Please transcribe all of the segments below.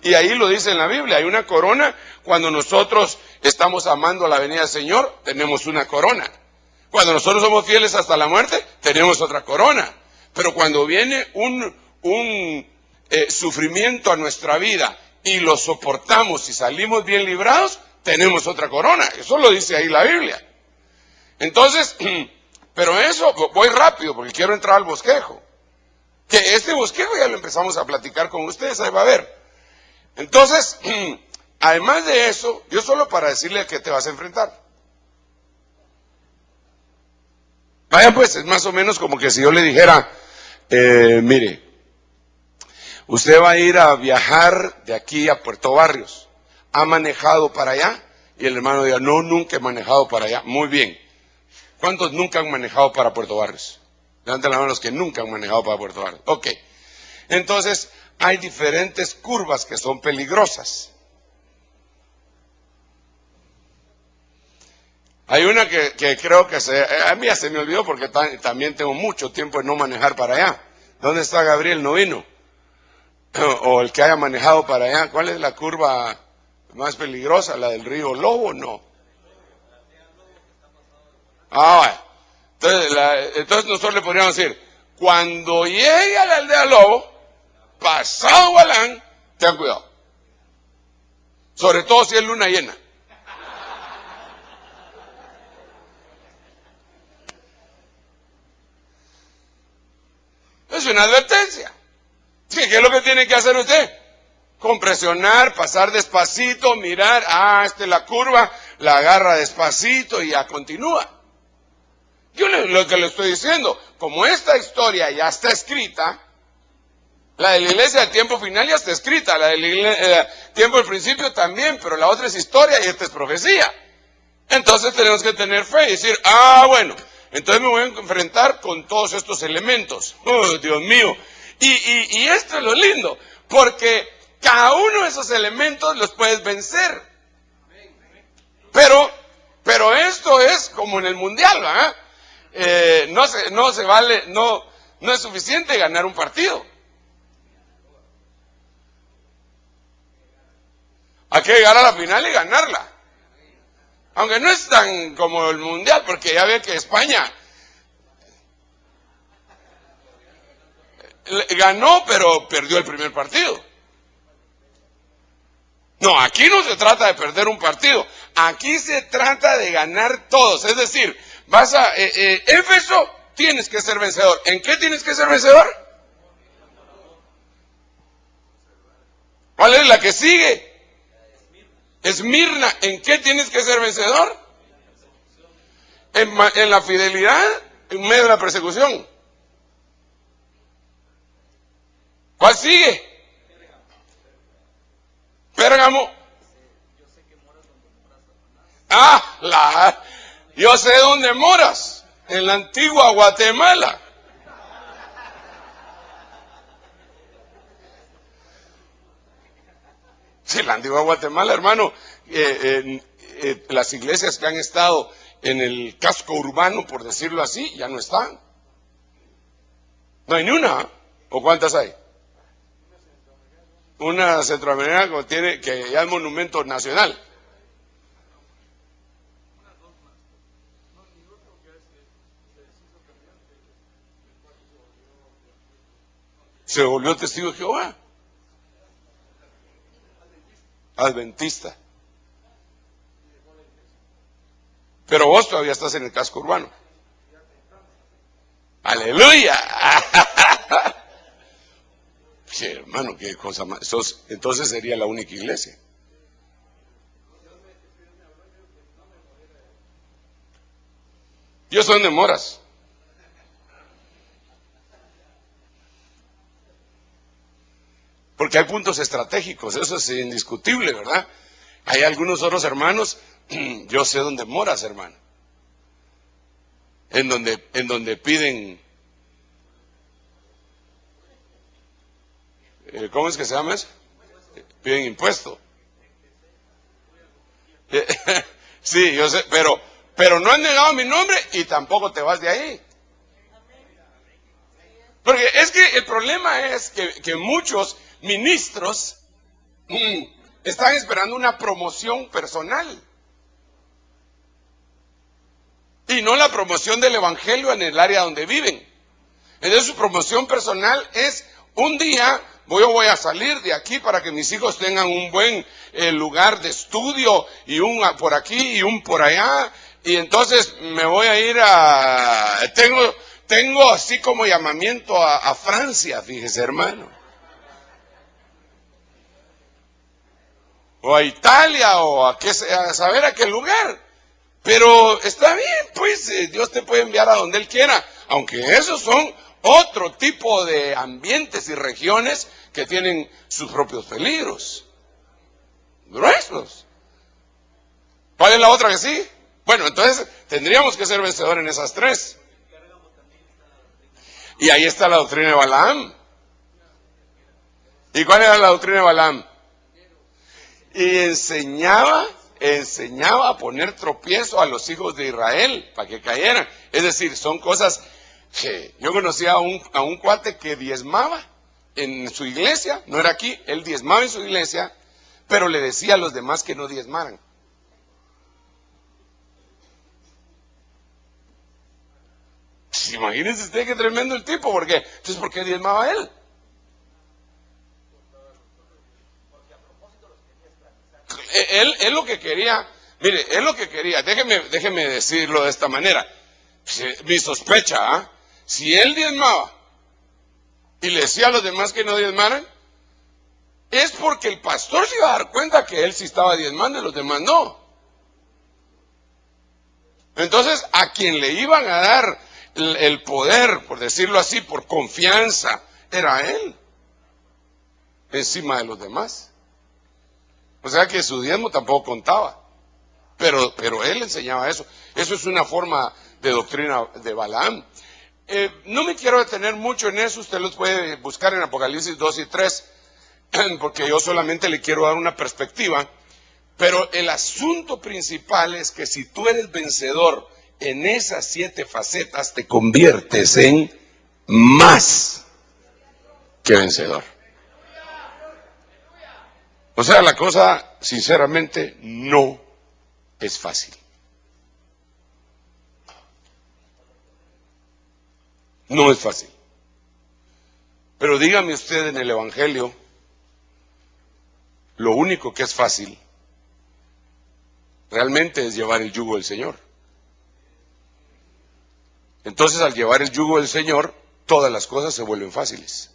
Y ahí lo dice en la Biblia, hay una corona. Cuando nosotros estamos amando a la venida del Señor, tenemos una corona. Cuando nosotros somos fieles hasta la muerte, tenemos otra corona. Pero cuando viene un sufrimiento a nuestra vida y lo soportamos y salimos bien librados, tenemos otra corona. Eso lo dice ahí la Biblia. Entonces, pero eso, voy rápido porque quiero entrar al bosquejo. Que este bosquejo ya lo empezamos a platicar con ustedes, ahí va a ver. Entonces, además de eso, yo solo para decirle a qué te vas a enfrentar. Vaya pues, es más o menos como que si yo le dijera, mire, usted va a ir a viajar de aquí a Puerto Barrios. ¿Ha manejado para allá? Y el hermano diga, no, nunca he manejado para allá. Muy bien. ¿Cuántos nunca han manejado para Puerto Barrios? Levanten la mano los que nunca han manejado para Puerto Barrios. Ok. Entonces, hay diferentes curvas que son peligrosas. Hay una que creo que a mí ya se me olvidó porque también tengo mucho tiempo de no manejar para allá. ¿Dónde está Gabriel? ¿No vino? O el que haya manejado para allá. ¿Cuál es la curva más peligrosa? ¿La del río Lobo? No. Ah, entonces nosotros le podríamos decir, cuando llegue a la aldea Lobo, pasado Gualán, ten cuidado. Sobre todo si es luna llena. Es una advertencia. ¿Qué es lo que tiene que hacer usted? Compresionar, pasar despacito, mirar, esta es la curva, la agarra despacito y ya continúa. Yo lo que le estoy diciendo, como esta historia ya está escrita, la de la iglesia del tiempo final ya está escrita, la del tiempo del principio también, pero la otra es historia y esta es profecía. Entonces tenemos que tener fe y decir, bueno, entonces me voy a enfrentar con todos estos elementos. Oh, Dios mío. Y esto es lo lindo, porque cada uno de esos elementos los puedes vencer. Pero esto es como en el mundial, ¿verdad? No se vale, no es suficiente ganar un partido. Hay que llegar a la final y ganarla. Aunque no es tan como el mundial, porque ya ve que España ganó, pero perdió el primer partido. No, aquí no se trata de perder un partido. Aquí se trata de ganar todos. Es decir, vas a Éfeso, tienes que ser vencedor. ¿En qué tienes que ser vencedor? ¿Cuál es la que sigue? Esmirna, ¿en qué tienes que ser vencedor? En la fidelidad, en medio de la persecución. ¿Cuál sigue? Pérgamo. Yo sé dónde moras, en la antigua Guatemala. Sí, la antigua Guatemala, hermano, las iglesias que han estado en el casco urbano, por decirlo así, ya no están. No hay ni una, ¿o cuántas hay? Una centroamericana que ya es monumento nacional. Se volvió testigo de Jehová. Adventista. Pero vos todavía estás en el casco urbano. ¡Aleluya! Sí, hermano, qué cosa más. Entonces sería la única iglesia. Dios, ¿dónde moras? Porque hay puntos estratégicos, eso es indiscutible, ¿verdad? Hay algunos otros hermanos, yo sé dónde moras, hermano. En donde piden, ¿cómo es que se llama eso? Piden impuesto. Sí, yo sé, pero no han negado mi nombre y tampoco te vas de ahí. Porque es que el problema es que muchos ministros están esperando una promoción personal. Y no la promoción del evangelio en el área donde viven. Entonces su promoción personal es: un día voy a salir de aquí para que mis hijos tengan un buen lugar de estudio, y un por aquí y un por allá, y entonces me voy a ir tengo así como llamamiento a Francia, fíjese, hermano, o a Italia, o a saber a qué lugar. Pero está bien, pues Dios te puede enviar a donde Él quiera, aunque esos son otro tipo de ambientes y regiones que tienen sus propios peligros gruesos. ¿Cuál es la otra que sí? Bueno, entonces tendríamos que ser vencedores en esas tres. Y ahí está la doctrina de Balaam. ¿Y cuál era la doctrina de Balaam? Y enseñaba a poner tropiezo a los hijos de Israel para que cayeran. Es decir, son cosas que yo conocía a un cuate que diezmaba en su iglesia, no era aquí, él diezmaba en su iglesia, pero le decía a los demás que no diezmaran. Pues imagínense usted qué tremendo el tipo, porque entonces ¿por qué diezmaba él? Él lo que quería, mire, él lo que quería, déjeme decirlo de esta manera, mi sospecha, si él diezmaba y le decía a los demás que no diezmaran, es porque el pastor se iba a dar cuenta que él sí estaba diezmando y los demás no. Entonces, a quien le iban a dar el poder, por decirlo así, por confianza, era él, encima de los demás. O sea que su diezmo tampoco contaba, pero él enseñaba eso. Eso es una forma de doctrina de Balaam. No me quiero detener mucho en eso, usted los puede buscar en Apocalipsis 2 y 3, porque yo solamente le quiero dar una perspectiva, pero el asunto principal es que si tú eres vencedor en esas 7 facetas, te conviertes en más que vencedor. O sea, la cosa, sinceramente, no es fácil. No es fácil. Pero dígame usted en el Evangelio, lo único que es fácil realmente es llevar el yugo del Señor. Entonces, al llevar el yugo del Señor, todas las cosas se vuelven fáciles.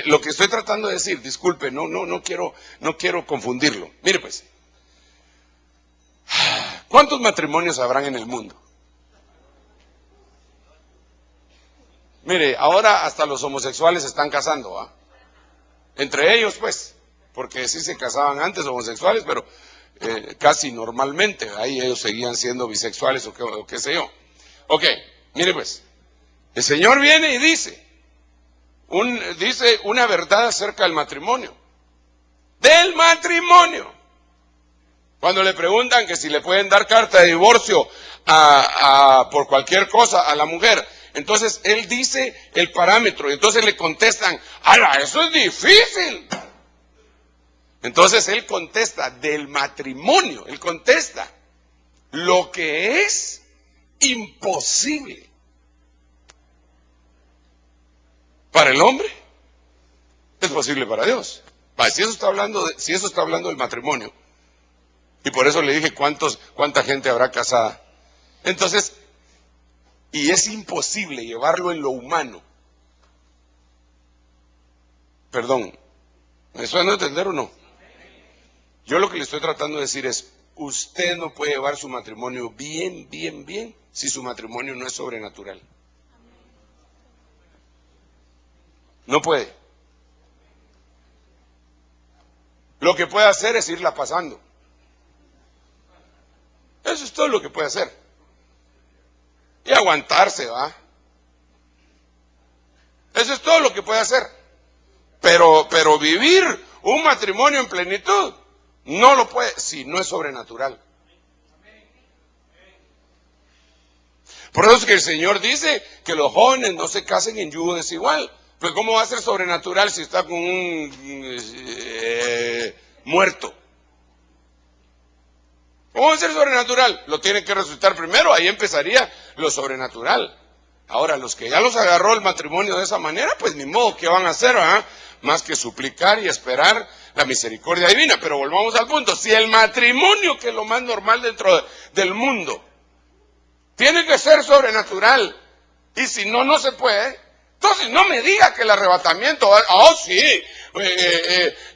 Lo que estoy tratando de decir, disculpe, no quiero confundirlo. Mire pues, ¿cuántos matrimonios habrán en el mundo? Mire, ahora hasta los homosexuales se están casando, entre ellos pues, porque sí se casaban antes homosexuales, pero casi normalmente, ahí ellos seguían siendo bisexuales o qué sé yo. Ok, mire pues, el Señor viene y dice una verdad acerca del matrimonio. Del matrimonio. Cuando le preguntan que si le pueden dar carta de divorcio por cualquier cosa a la mujer, entonces él dice el parámetro, y entonces le contestan, ¡ala, eso es difícil! Entonces él contesta del matrimonio, él contesta lo que es imposible para el hombre, es posible para Dios. Si eso está hablando del matrimonio, y por eso le dije cuánta gente habrá casada. Entonces, y es imposible llevarlo en lo humano. Perdón, ¿me estoy dando a entender o no? Yo lo que le estoy tratando de decir es, usted no puede llevar su matrimonio bien, si su matrimonio no es sobrenatural. No puede. Lo que puede hacer es irla pasando. Eso es todo lo que puede hacer. Y aguantarse, ¿va? Eso es todo lo que puede hacer. Pero vivir un matrimonio en plenitud, no lo puede, si no es sobrenatural. Por eso es que el Señor dice que los jóvenes no se casen en yugo desigual. Pues ¿cómo va a ser sobrenatural si está con un muerto. ¿Cómo va a ser sobrenatural? Lo tiene que resucitar primero, ahí empezaría lo sobrenatural. Ahora, los que ya los agarró el matrimonio de esa manera, pues ni modo, ¿qué van a hacer? Más que suplicar y esperar la misericordia divina. Pero volvamos al punto, si el matrimonio, que es lo más normal dentro del mundo, tiene que ser sobrenatural, y si no, no se puede, entonces no me diga que el arrebatamiento, sí,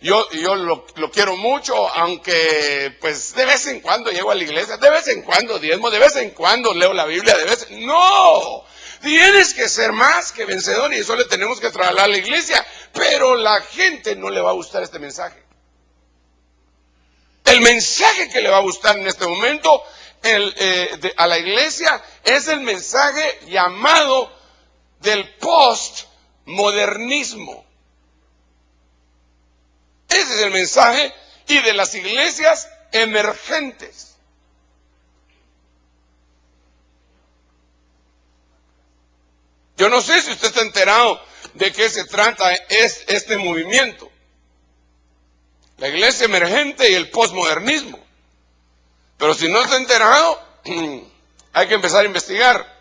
yo lo quiero mucho, aunque pues de vez en cuando llego a la iglesia, de vez en cuando diezmo, de vez en cuando leo la Biblia, no, tienes que ser más que vencedor y eso le tenemos que trasladar a la iglesia, pero la gente no le va a gustar este mensaje. El mensaje que le va a gustar en este momento a la iglesia es el mensaje llamado del postmodernismo. Ese es el mensaje, y de las iglesias emergentes. Yo no sé si usted está enterado de qué se trata este movimiento. La iglesia emergente y el postmodernismo. Pero si no está enterado, hay que empezar a investigar.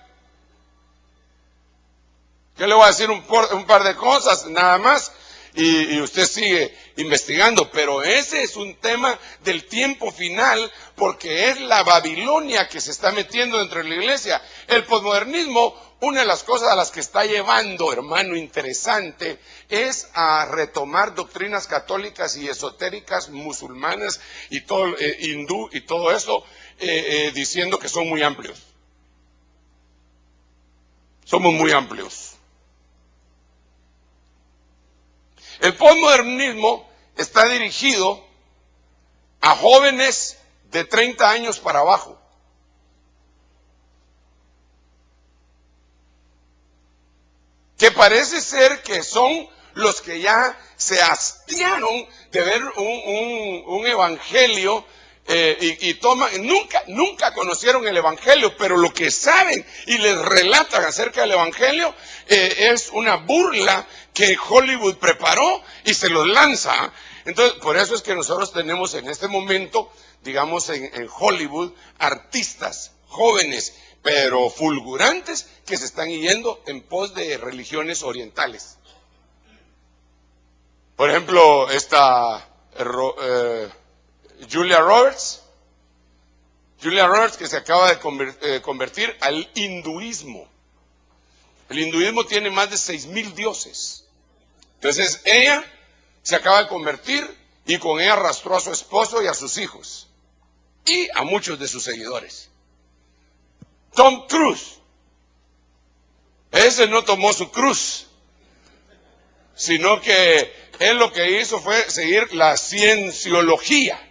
Yo le voy a decir un par de cosas nada más y usted sigue investigando, pero ese es un tema del tiempo final, porque es la Babilonia que se está metiendo dentro de la iglesia. El posmodernismo, una de las cosas a las que está llevando, hermano, interesante, es a retomar doctrinas católicas y esotéricas musulmanas y todo hindú y todo eso, diciendo que son muy amplios. Somos muy amplios. El posmodernismo está dirigido a jóvenes de 30 años para abajo. Que parece ser que son los que ya se hastiaron de ver un evangelio nunca conocieron el evangelio, pero lo que saben y les relatan acerca del evangelio es una burla que Hollywood preparó y se los lanza. Entonces, por eso es que nosotros tenemos en este momento, digamos, en Hollywood, artistas jóvenes, pero fulgurantes, que se están yendo en pos de religiones orientales. Por ejemplo, esta Julia Roberts, que se acaba de convertir al hinduismo. El hinduismo tiene más de 6,000 dioses. Entonces ella se acaba de convertir y con ella arrastró a su esposo y a sus hijos y a muchos de sus seguidores. Tom Cruise, ese no tomó su cruz, sino que él lo que hizo fue seguir la cienciología.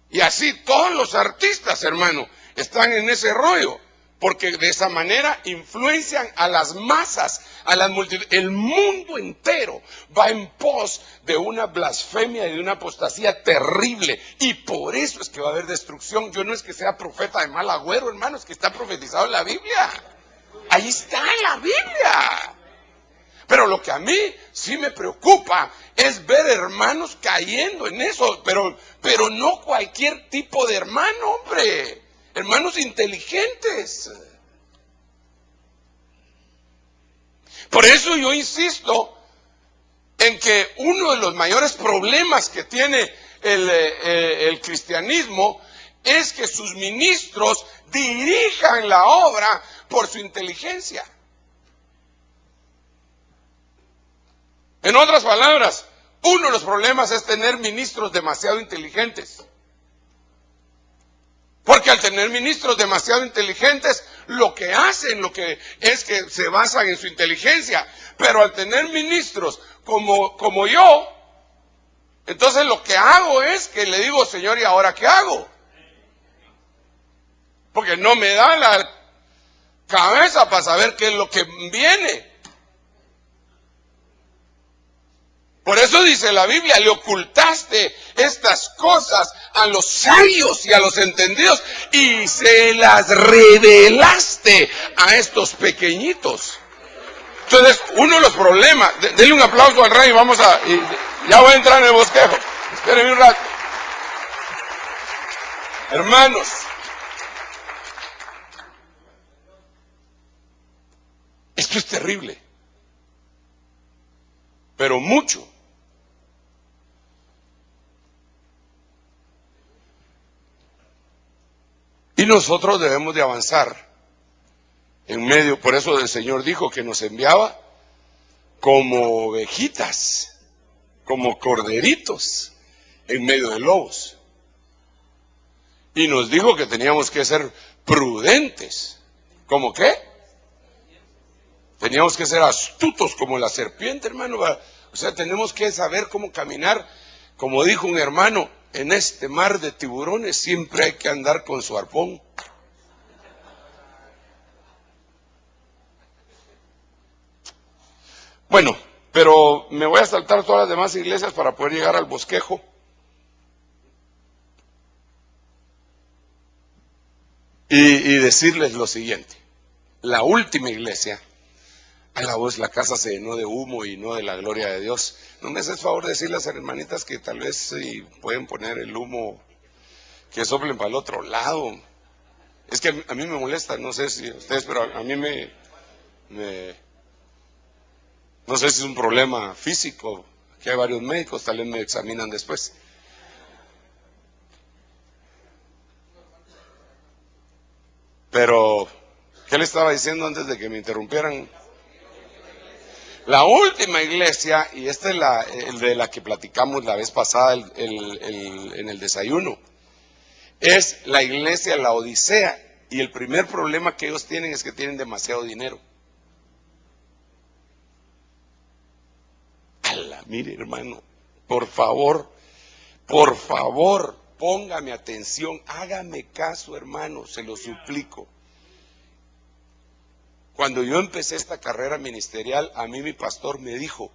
Y así todos los artistas, hermano, están en ese rollo, porque de esa manera influencian a las masas, a las multitudes. El mundo entero va en pos de una blasfemia y de una apostasía terrible, y por eso es que va a haber destrucción. Yo no es que sea profeta de mal agüero, hermano, es que está profetizado en la Biblia. Ahí está en la Biblia. Pero lo que a mí sí me preocupa es ver hermanos cayendo en eso, pero no cualquier tipo de hermano, hombre, hermanos inteligentes. Por eso yo insisto en que uno de los mayores problemas que tiene el cristianismo es que sus ministros dirijan la obra por su inteligencia. En otras palabras, uno de los problemas es tener ministros demasiado inteligentes. Porque al tener ministros demasiado inteligentes, lo que hacen, es que se basan en su inteligencia. Pero al tener ministros como yo, entonces lo que hago es que le digo, Señor, ¿y ahora qué hago? Porque no me da la cabeza para saber qué es lo que viene. Por eso dice la Biblia, le ocultaste estas cosas a los sabios y a los entendidos y se las revelaste a estos pequeñitos. Entonces, uno de los problemas, denle un aplauso al rey, ya voy a entrar en el bosquejo. Espérenme un rato. Hermanos, esto es terrible, pero mucho. Y nosotros debemos de avanzar en medio, por eso el Señor dijo que nos enviaba como ovejitas, como corderitos en medio de lobos. Y nos dijo que teníamos que ser prudentes. ¿Cómo qué? Teníamos que ser astutos como la serpiente, hermano. O sea, tenemos que saber cómo caminar. Como dijo un hermano, en este mar de tiburones siempre hay que andar con su arpón. Bueno, pero me voy a saltar todas las demás iglesias para poder llegar al bosquejo. Y decirles lo siguiente. La última iglesia, a la voz, la casa se llenó de humo y no de la gloria de Dios. No me haces favor de decirles, hermanitas, que tal vez si pueden poner el humo, que soplen para el otro lado. Es que a mí me molesta, no sé si ustedes, pero a mí no sé si es un problema físico, que hay varios médicos, tal vez me examinan después. Pero, ¿qué le estaba diciendo antes de que me interrumpieran? La última iglesia, y esta es el de la que platicamos la vez pasada en el desayuno, es la iglesia La Odisea. Y el primer problema que ellos tienen es que tienen demasiado dinero. Mire, hermano, por favor, póngame atención, hágame caso, hermano, se lo suplico. Cuando yo empecé esta carrera ministerial, a mí mi pastor me dijo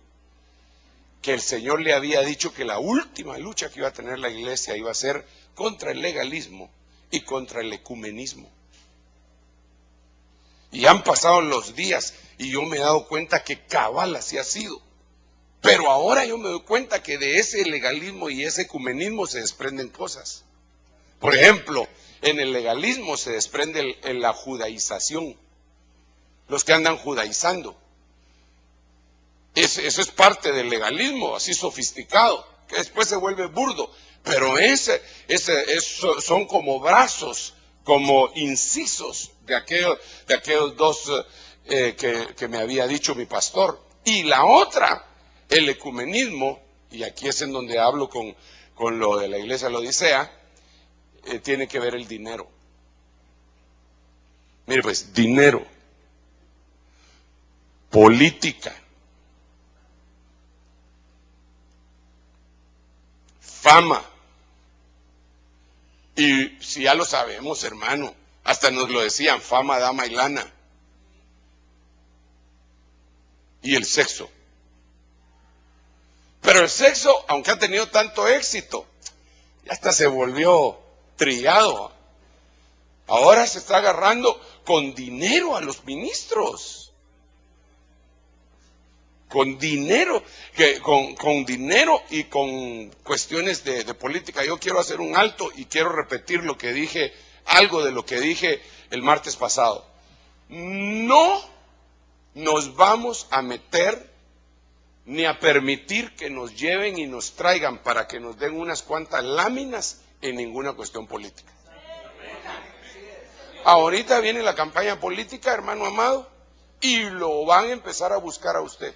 que el Señor le había dicho que la última lucha que iba a tener la iglesia iba a ser contra el legalismo y contra el ecumenismo. Y han pasado los días y yo me he dado cuenta que cabal así ha sido. Pero ahora yo me doy cuenta que de ese legalismo y ese ecumenismo se desprenden cosas. Por ejemplo, en el legalismo se desprende la judaización. Los que andan judaizando. Eso es parte del legalismo, así sofisticado, que después se vuelve burdo. Pero son como brazos, como incisos de aquellos dos que me había dicho mi pastor. Y la otra, el ecumenismo, y aquí es en donde hablo con lo de la iglesia de la Odisea, tiene que ver el dinero. Mire pues, dinero, política, fama. Y si ya lo sabemos, hermano, hasta nos lo decían, fama, dama y lana. Y el sexo. Pero el sexo, aunque ha tenido tanto éxito, ya hasta se volvió trillado. Ahora se está agarrando con dinero a los ministros. Con dinero, con dinero y con cuestiones de política. Yo quiero hacer un alto y quiero repetir algo de lo que dije el martes pasado. No nos vamos a meter ni a permitir que nos lleven y nos traigan para que nos den unas cuantas láminas en ninguna cuestión política. Ahorita viene la campaña política, hermano amado, y lo van a empezar a buscar a usted.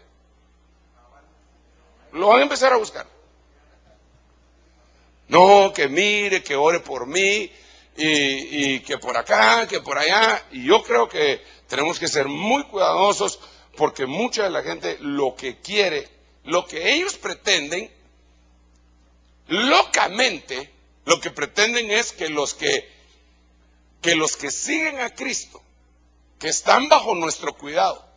Lo van a empezar a buscar. No, que mire, que ore por mí, y que por acá, que por allá. Y yo creo que tenemos que ser muy cuidadosos porque mucha de la gente lo que quiere, lo que ellos pretenden, locamente, lo que pretenden es que los que siguen a Cristo, que están bajo nuestro cuidado,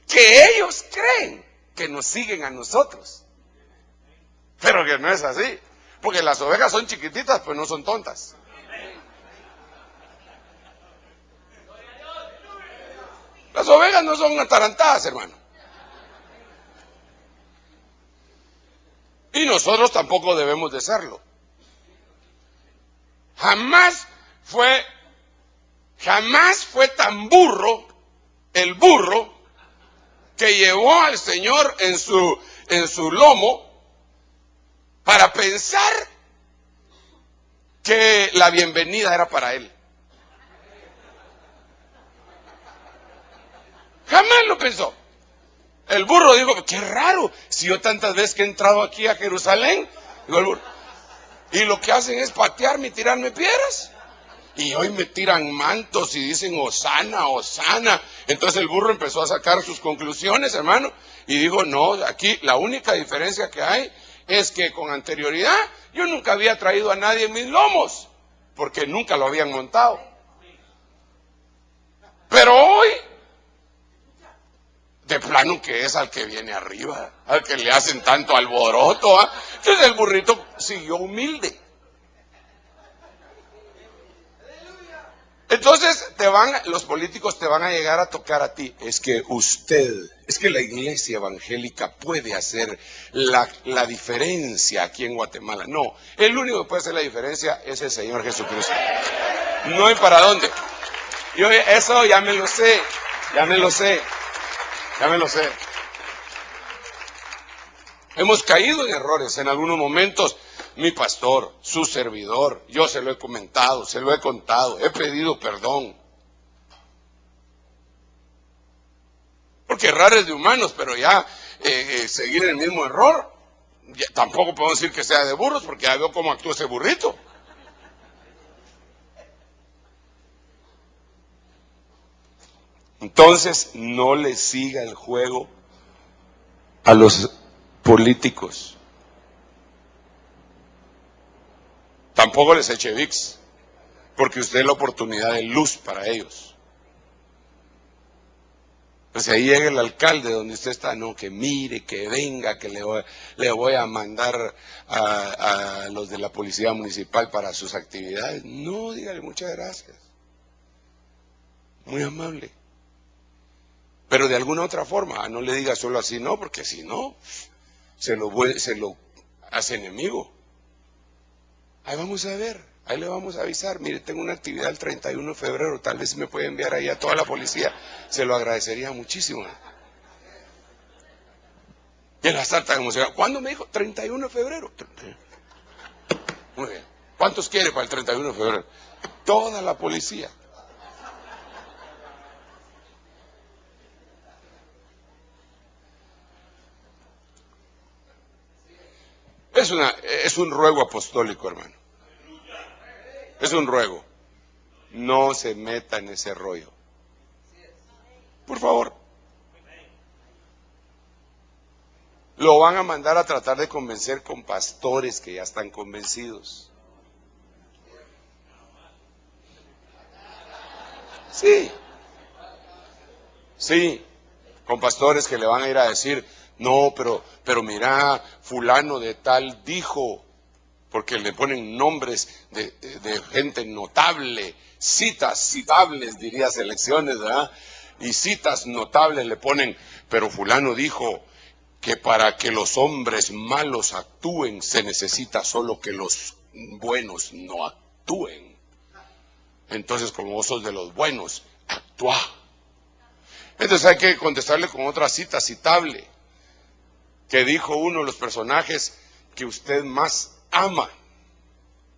que ellos creen que nos siguen a nosotros. Pero que no es así, porque las ovejas son chiquititas, pues no son tontas. Las ovejas no son atarantadas, hermano. Y nosotros tampoco debemos de serlo. Jamás fue tan burro el burro que llevó al Señor en su lomo para pensar que la bienvenida era para él. Jamás lo pensó. El burro dijo, qué raro, si yo tantas veces que he entrado aquí a Jerusalén, digo el burro, y lo que hacen es patearme y tirarme piedras. Y hoy me tiran mantos y dicen Hosana, Hosana. Entonces el burro empezó a sacar sus conclusiones, hermano, y dijo, no, aquí la única diferencia que hay es que con anterioridad yo nunca había traído a nadie en mis lomos, porque nunca lo habían montado. Pero hoy, de plano que es al que viene arriba, al que le hacen tanto alboroto, ¿eh? Entonces el burrito siguió humilde. Entonces los políticos te van a llegar a tocar a ti. Es que la iglesia evangélica puede hacer la diferencia aquí en Guatemala. No, el único que puede hacer la diferencia es el Señor Jesucristo. No hay para dónde. Yo eso ya me lo sé. Hemos caído en errores en algunos momentos. Mi pastor, su servidor, yo se lo he comentado, se lo he contado, he pedido perdón. Porque errar es de humanos, pero ya seguir en el mismo error, tampoco podemos decir que sea de burros, porque ya veo cómo actúa ese burrito. Entonces, no le siga el juego a los políticos. Tampoco les eche VIX, porque usted es la oportunidad de luz para ellos. Pues ahí llega el alcalde donde usted está, no, que mire, que venga, que le voy a mandar a los de la policía municipal para sus actividades. No, dígale muchas gracias. Muy amable. Pero de alguna otra forma, no le diga solo así, no, porque si no, se lo hace enemigo. Ahí vamos a ver, ahí le vamos a avisar. Mire, tengo una actividad el 31 de febrero, tal vez me puede enviar ahí a toda la policía. Se lo agradecería muchísimo. Y él va a estar tan emocionado. ¿Cuándo me dijo? 31 de febrero. Muy bien. ¿Cuántos quiere para el 31 de febrero? Toda la policía. Es un ruego apostólico, hermano. Es un ruego. No se meta en ese rollo. Por favor. Lo van a mandar a tratar de convencer con pastores que ya están convencidos. Sí, con pastores que le van a ir a decir, no, pero mira, fulano de tal dijo, porque le ponen nombres de gente notable, citas citables, diría Selecciones, ¿verdad? Y citas notables le ponen, pero fulano dijo que para que los hombres malos actúen se necesita solo que los buenos no actúen. Entonces, como vos sos de los buenos, actúa. Entonces hay que contestarle con otra cita citable, que dijo uno de los personajes que usted más ama.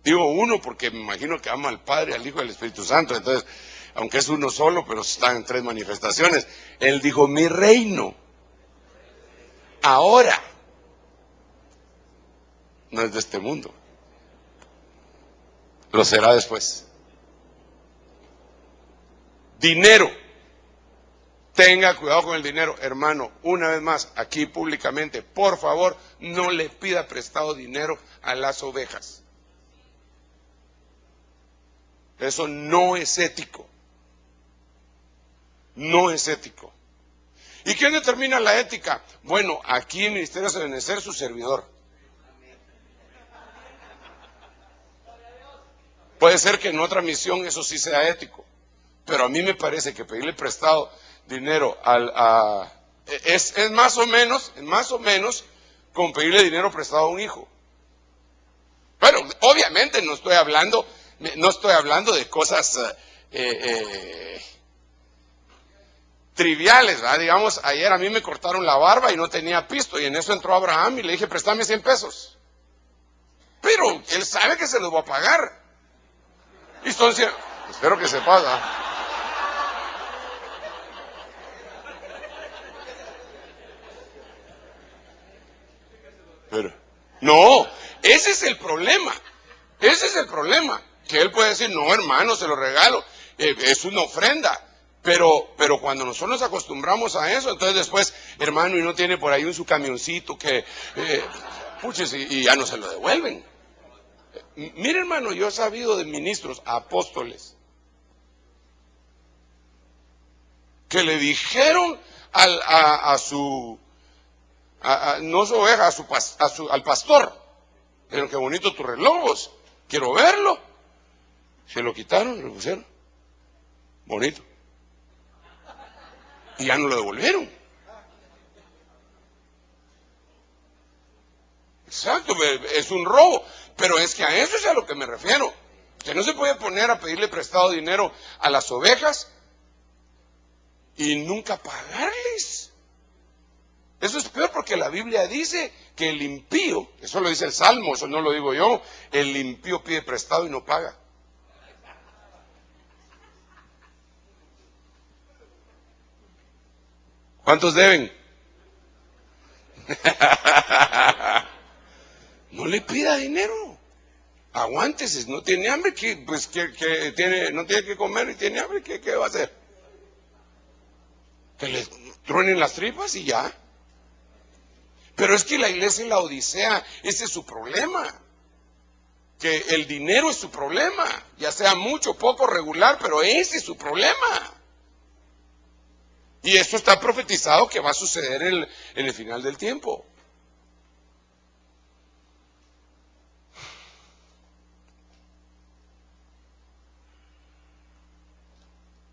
Digo uno porque me imagino que ama al Padre, al Hijo y al Espíritu Santo. Entonces, aunque es uno solo, pero están en tres manifestaciones. Él dijo, mi reino, ahora, no es de este mundo. Lo será después. Dinero. Tenga cuidado con el dinero, hermano. Una vez más, aquí públicamente, por favor, no le pida prestado dinero a las ovejas. Eso no es ético. No es ético. ¿Y quién determina la ética? Bueno, aquí en Ministerio de Benecer, su servidor. Puede ser que en otra misión eso sí sea ético, pero a mí me parece que pedirle prestado dinero es más o menos con pedirle dinero prestado a un hijo. Bueno, obviamente no estoy hablando de cosas triviales, ¿verdad? Digamos, ayer a mí me cortaron la barba y no tenía pisto, y en eso entró Abraham y le dije, préstame 100 pesos. Pero él sabe que se los voy a pagar. Y son 100, espero que se paga. Pero, no, ese es el problema. Ese es el problema. Que él puede decir, no, hermano, se lo regalo. Es una ofrenda. Pero cuando nosotros nos acostumbramos a eso, entonces después, hermano, y no tiene por ahí su camioncito que, puches, y ya no se lo devuelven. Mire, hermano, yo he sabido de ministros, apóstoles, que le dijeron no su oveja, al pastor, pero qué bonito tus relojes, quiero verlo. Se lo quitaron, lo pusieron, bonito, y ya no lo devolvieron. Exacto, es un robo, pero es que a eso es a lo que me refiero. Que no se puede poner a pedirle prestado dinero a las ovejas y nunca pagarles. Eso es peor, porque la Biblia dice que el impío, eso lo dice el Salmo, eso no lo digo yo, el impío pide prestado y no paga. ¿Cuántos deben? No le pida dinero. Aguántese, no tiene hambre, no tiene que comer y tiene hambre, ¿qué va a hacer? Que le truenen las tripas y ya. Pero es que la iglesia en la Odisea, ese es su problema. Que el dinero es su problema, ya sea mucho, poco, regular, pero ese es su problema. Y esto está profetizado que va a suceder en el final del tiempo.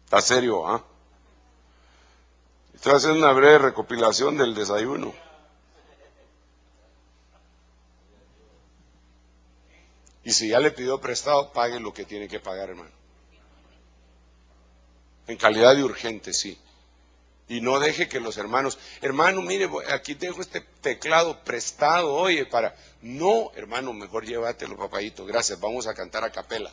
Está serio, ¿ah? Estoy haciendo una breve recopilación del desayuno. Y si ya le pidió prestado, pague lo que tiene que pagar, hermano. En calidad de urgente, sí. Y no deje que los hermanos, hermano, mire, aquí dejo este teclado prestado, oye, para... No, hermano, mejor llévatelo, papayito, gracias, vamos a cantar a capela.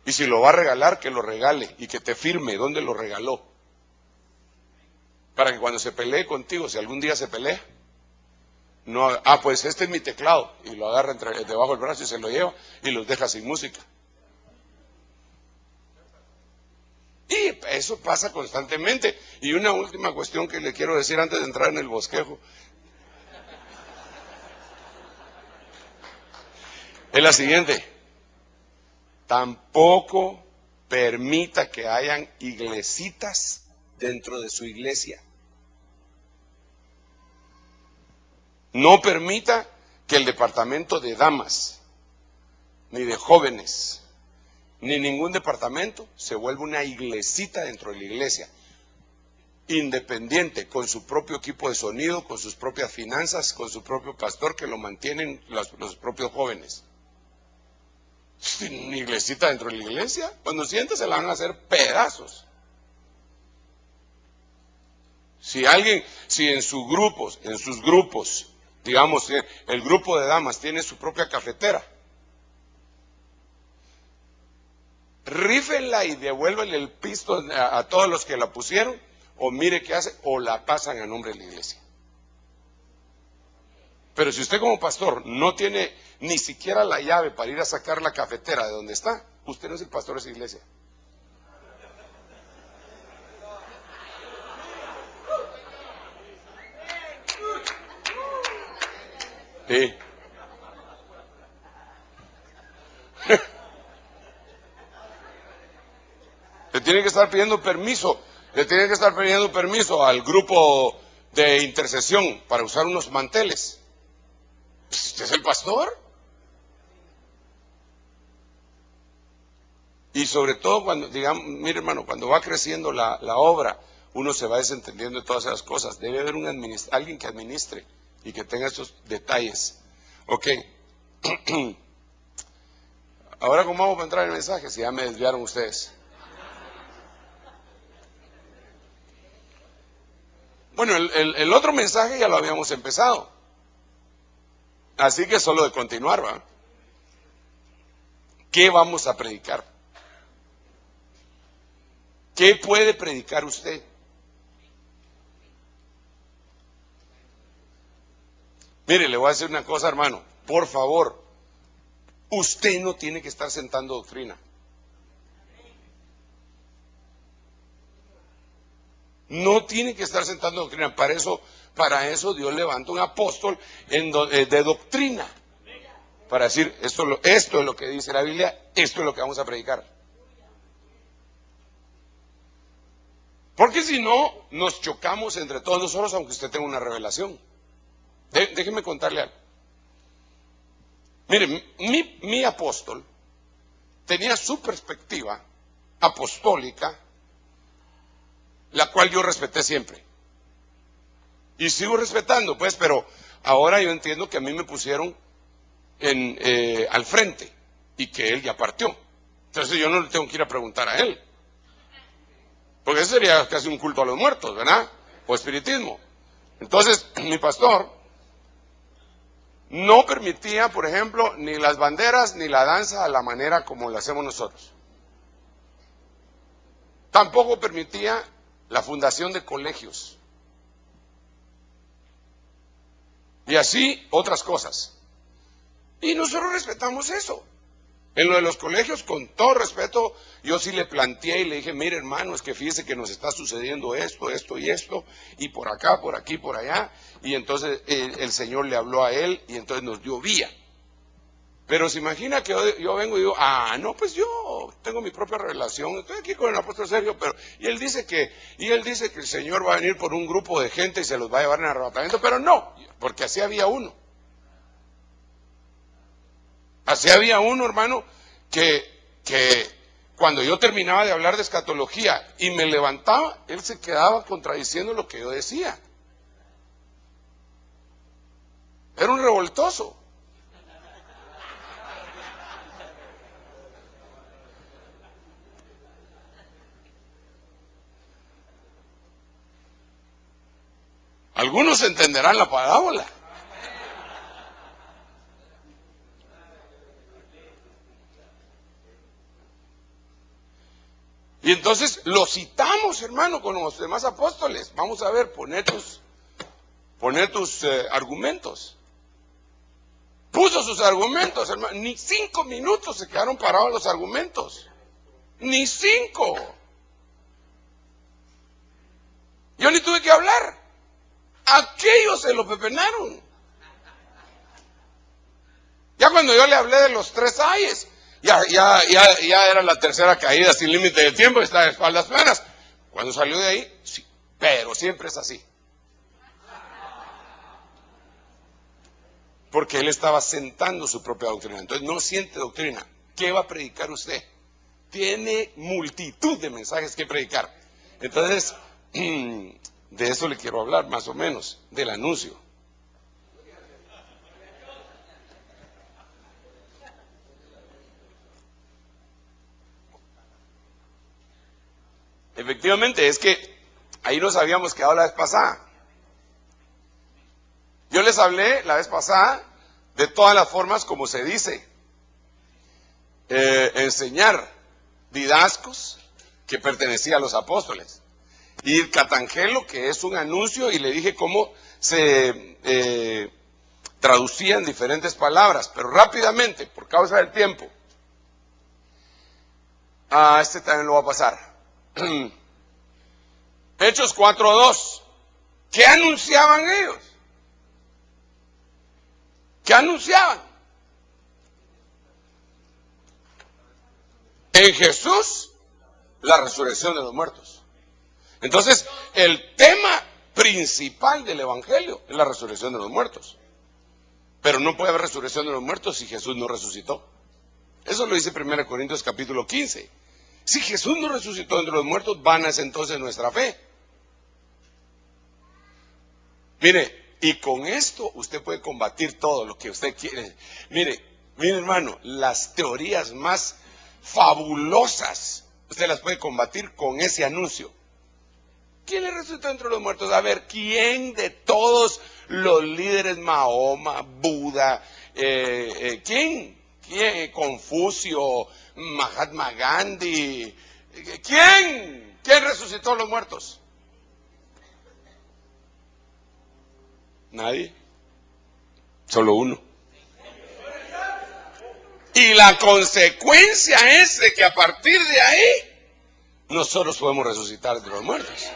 Y si lo va a regalar, que lo regale y que te firme dónde lo regaló. Para que cuando se pelee contigo, si algún día se pelea, no, pues este es mi teclado, y lo agarra debajo del brazo y se lo lleva y los deja sin música. Y eso pasa constantemente. Y una última cuestión que le quiero decir antes de entrar en el bosquejo es la siguiente: tampoco permita que hayan iglesitas dentro de su iglesia. No permita que el departamento de damas, ni de jóvenes, ni ningún departamento se vuelva una iglesita dentro de la iglesia, independiente, con su propio equipo de sonido, con sus propias finanzas, con su propio pastor que lo mantienen los propios jóvenes. Una iglesita dentro de la iglesia, cuando siente se la van a hacer pedazos. Si en sus grupos, digamos, el grupo de damas tiene su propia cafetera, rífenla y devuélvenle el pisto a todos los que la pusieron, o mire qué hace, o la pasan a nombre de la iglesia. Pero si usted como pastor no tiene ni siquiera la llave para ir a sacar la cafetera de donde está, usted no es el pastor de esa iglesia. Sí. Le tienen que estar pidiendo permiso al grupo de intercesión para usar unos manteles. ¿Usted es el pastor? Y sobre todo cuando, digamos, mire hermano, cuando va creciendo la obra, uno se va desentendiendo de todas esas cosas. Debe haber alguien que administre y que tenga esos detalles. Ok. Ahora, ¿cómo vamos a entrar en el mensaje? Si ya me desviaron ustedes. Bueno, el otro mensaje ya lo habíamos empezado. Así que solo de continuar, ¿va? ¿Qué vamos a predicar? ¿Qué puede predicar usted? Mire, le voy a decir una cosa, hermano. Por favor, usted no tiene que estar sentando doctrina. No tiene que estar sentando doctrina. Para eso Dios levanta un apóstol de doctrina. Para decir, esto es lo que dice la Biblia, esto es lo que vamos a predicar. Porque si no, nos chocamos entre todos nosotros, aunque usted tenga una revelación. Déjeme contarle algo. Mire, mi apóstol tenía su perspectiva apostólica, la cual yo respeté siempre. Y sigo respetando, pues, pero ahora yo entiendo que a mí me pusieron al frente y que él ya partió. Entonces yo no le tengo que ir a preguntar a él. Porque eso sería casi un culto a los muertos, ¿verdad? O espiritismo. Entonces, mi pastor no permitía, por ejemplo, ni las banderas ni la danza a la manera como la hacemos nosotros. Tampoco permitía la fundación de colegios. Y así otras cosas. Y nosotros respetamos eso. En lo de los colegios, con todo respeto, yo sí le planteé y le dije, mire hermano, es que fíjese que nos está sucediendo esto, esto y esto, y por acá, por aquí, por allá. Y entonces el Señor le habló a él y entonces nos dio vía. Pero se imagina que yo vengo y digo, no, pues yo tengo mi propia revelación, estoy aquí con el apóstol Sergio, y él dice que el Señor va a venir por un grupo de gente y se los va a llevar en arrebatamiento, pero no, porque así había uno. Así había uno, hermano, que cuando yo terminaba de hablar de escatología y me levantaba, él se quedaba contradiciendo lo que yo decía. Era un revoltoso. Algunos entenderán la parábola. Y entonces lo citamos, hermano, con los demás apóstoles. Vamos a ver, poner tus argumentos. Puso sus argumentos, hermano. Ni 5 minutos se quedaron parados los argumentos. Ni 5. Yo ni tuve que hablar. Aquellos se lo pepenaron. Ya cuando yo le hablé de los 3 ayes, ya era la tercera caída sin límite de tiempo, está de espaldas planas. Cuando salió de ahí, sí, pero siempre es así. Porque él estaba sentando su propia doctrina. Entonces no siente doctrina. ¿Qué va a predicar usted? Tiene multitud de mensajes que predicar. Entonces, de eso le quiero hablar, más o menos, del anuncio. Efectivamente, es que ahí nos habíamos quedado la vez pasada. Yo les hablé la vez pasada de todas las formas como se dice enseñar didascos que pertenecía a los apóstoles. Y el catangelo, que es un anuncio, y le dije cómo se traducían diferentes palabras, pero rápidamente, por causa del tiempo. Este también lo va a pasar. Hechos 4:2. ¿Qué anunciaban ellos? ¿Qué anunciaban? En Jesús, la resurrección de los muertos. Entonces, el tema principal del Evangelio es la resurrección de los muertos. Pero no puede haber resurrección de los muertos si Jesús no resucitó. Eso lo dice 1 Corintios capítulo 15. Si Jesús no resucitó entre los muertos, vana es entonces nuestra fe. Mire, y con esto usted puede combatir todo lo que usted quiere. Mire, hermano, las teorías más fabulosas, usted las puede combatir con ese anuncio. ¿Quién le resucitó entre los muertos? A ver, ¿quién de todos los líderes, Mahoma, Buda, quién? Confucio, Mahatma Gandhi, ¿quién resucitó a los muertos? Nadie, solo uno. Y la consecuencia es de que a partir de ahí nosotros podemos resucitar de los muertos.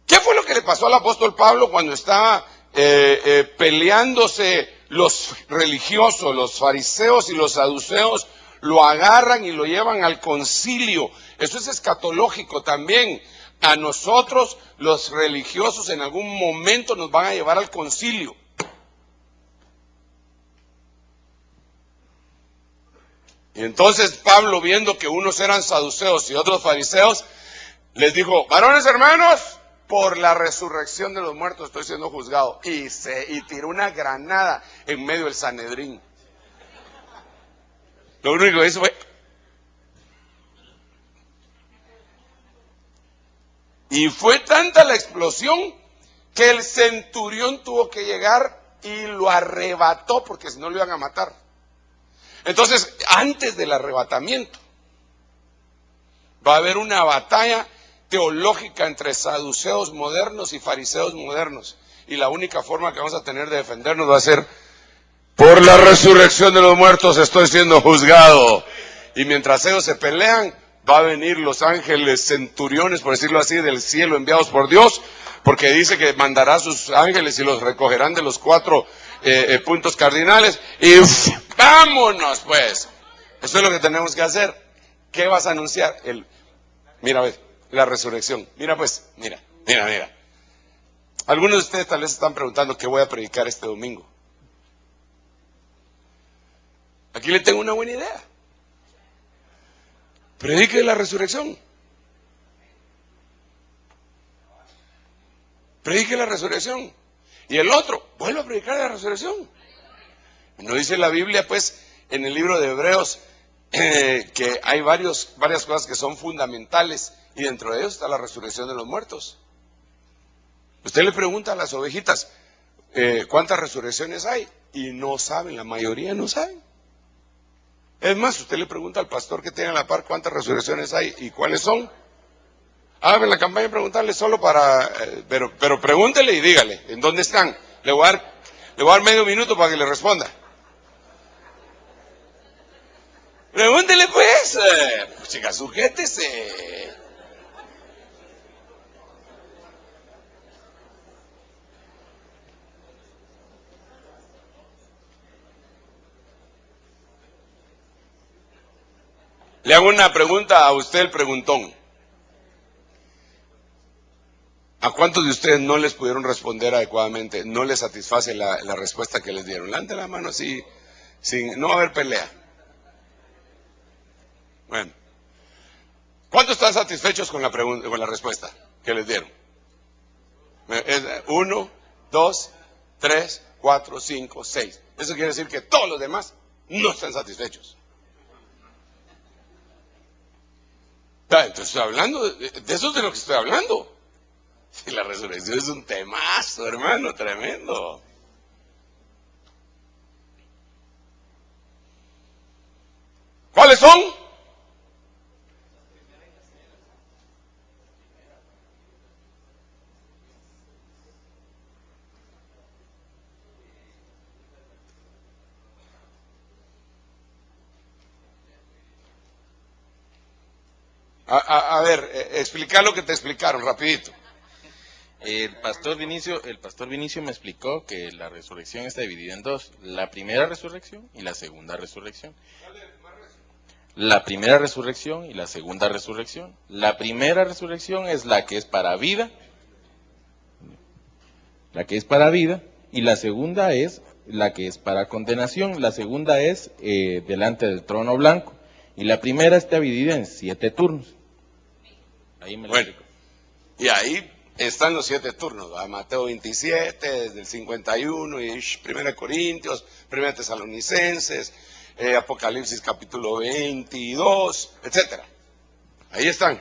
¿Qué fue lo que le pasó al apóstol Pablo cuando estaba peleándose los religiosos, los fariseos y los saduceos? Lo agarran y lo llevan al concilio. Eso es escatológico también. A nosotros, los religiosos, en algún momento nos van a llevar al concilio. Y entonces Pablo, viendo que unos eran saduceos y otros fariseos, les dijo: varones hermanos, por la resurrección de los muertos estoy siendo juzgado. Y tiró una granada en medio del Sanedrín. Lo único que hizo fue... Y fue tanta la explosión que el centurión tuvo que llegar y lo arrebató, porque si no lo iban a matar. Entonces, antes del arrebatamiento, va a haber una batalla teológica entre saduceos modernos y fariseos modernos. Y la única forma que vamos a tener de defendernos va a ser: por la resurrección de los muertos estoy siendo juzgado. Y mientras ellos se pelean, va a venir los ángeles centuriones, por decirlo así, del cielo, enviados por Dios, porque dice que mandará a sus ángeles y los recogerán de los 4 puntos cardinales. Y vámonos pues. Eso es lo que tenemos que hacer. ¿Qué vas a anunciar? Mira, ves, la resurrección. Mira pues, mira. Algunos de ustedes tal vez están preguntando qué voy a predicar este domingo. Aquí le tengo una buena idea. Predique la resurrección. Predique la resurrección. Y el otro, vuelva a predicar la resurrección. ¿No dice la Biblia, pues, en el libro de Hebreos, que hay varias cosas que son fundamentales, y dentro de ellos está la resurrección de los muertos? Usted le pregunta a las ovejitas, ¿cuántas resurrecciones hay? Y no saben, la mayoría no saben. Es más, usted le pregunta al pastor que tiene a la par cuántas resurrecciones hay y cuáles son. Hágame la campaña y preguntarle solo para... pero pregúntele y dígale, ¿en dónde están? Le voy a dar medio minuto para que le responda. Pregúntele pues, chica, sujétese. Le hago una pregunta a usted, el preguntón. ¿A cuántos de ustedes no les pudieron responder adecuadamente? ¿No les satisface la respuesta que les dieron? Levante la mano así, no va a haber pelea. Bueno. ¿Cuántos están satisfechos con la respuesta que les dieron? 1, 2, 3, 4, 5, 6. Eso quiere decir que todos los demás no están satisfechos. Entonces estoy hablando, de eso es de lo que estoy hablando. Y la resurrección es un temazo, hermano, tremendo. ¿Cuáles son? A ver, explicar lo que te explicaron, rapidito. El pastor Vinicio me explicó que la resurrección está dividida en dos: la primera resurrección y la segunda resurrección. La primera resurrección y la segunda resurrección. La primera resurrección es la que es para vida, y la segunda es la que es para condenación. La segunda es delante del trono blanco, y la primera está dividida en 7 turnos. Ahí me lo explico. Y ahí Están los 7 turnos, ¿verdad? Mateo 27, desde el 51, y 1 Corintios, 1 Tesalonicenses, Apocalipsis capítulo 22, etc. Ahí están.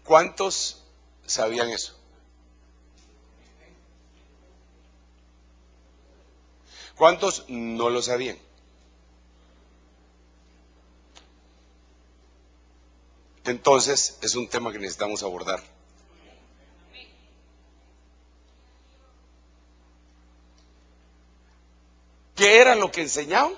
¿Cuántos sabían eso? ¿Cuántos no lo sabían? Entonces, es un tema que necesitamos abordar. ¿Qué era lo que enseñaban?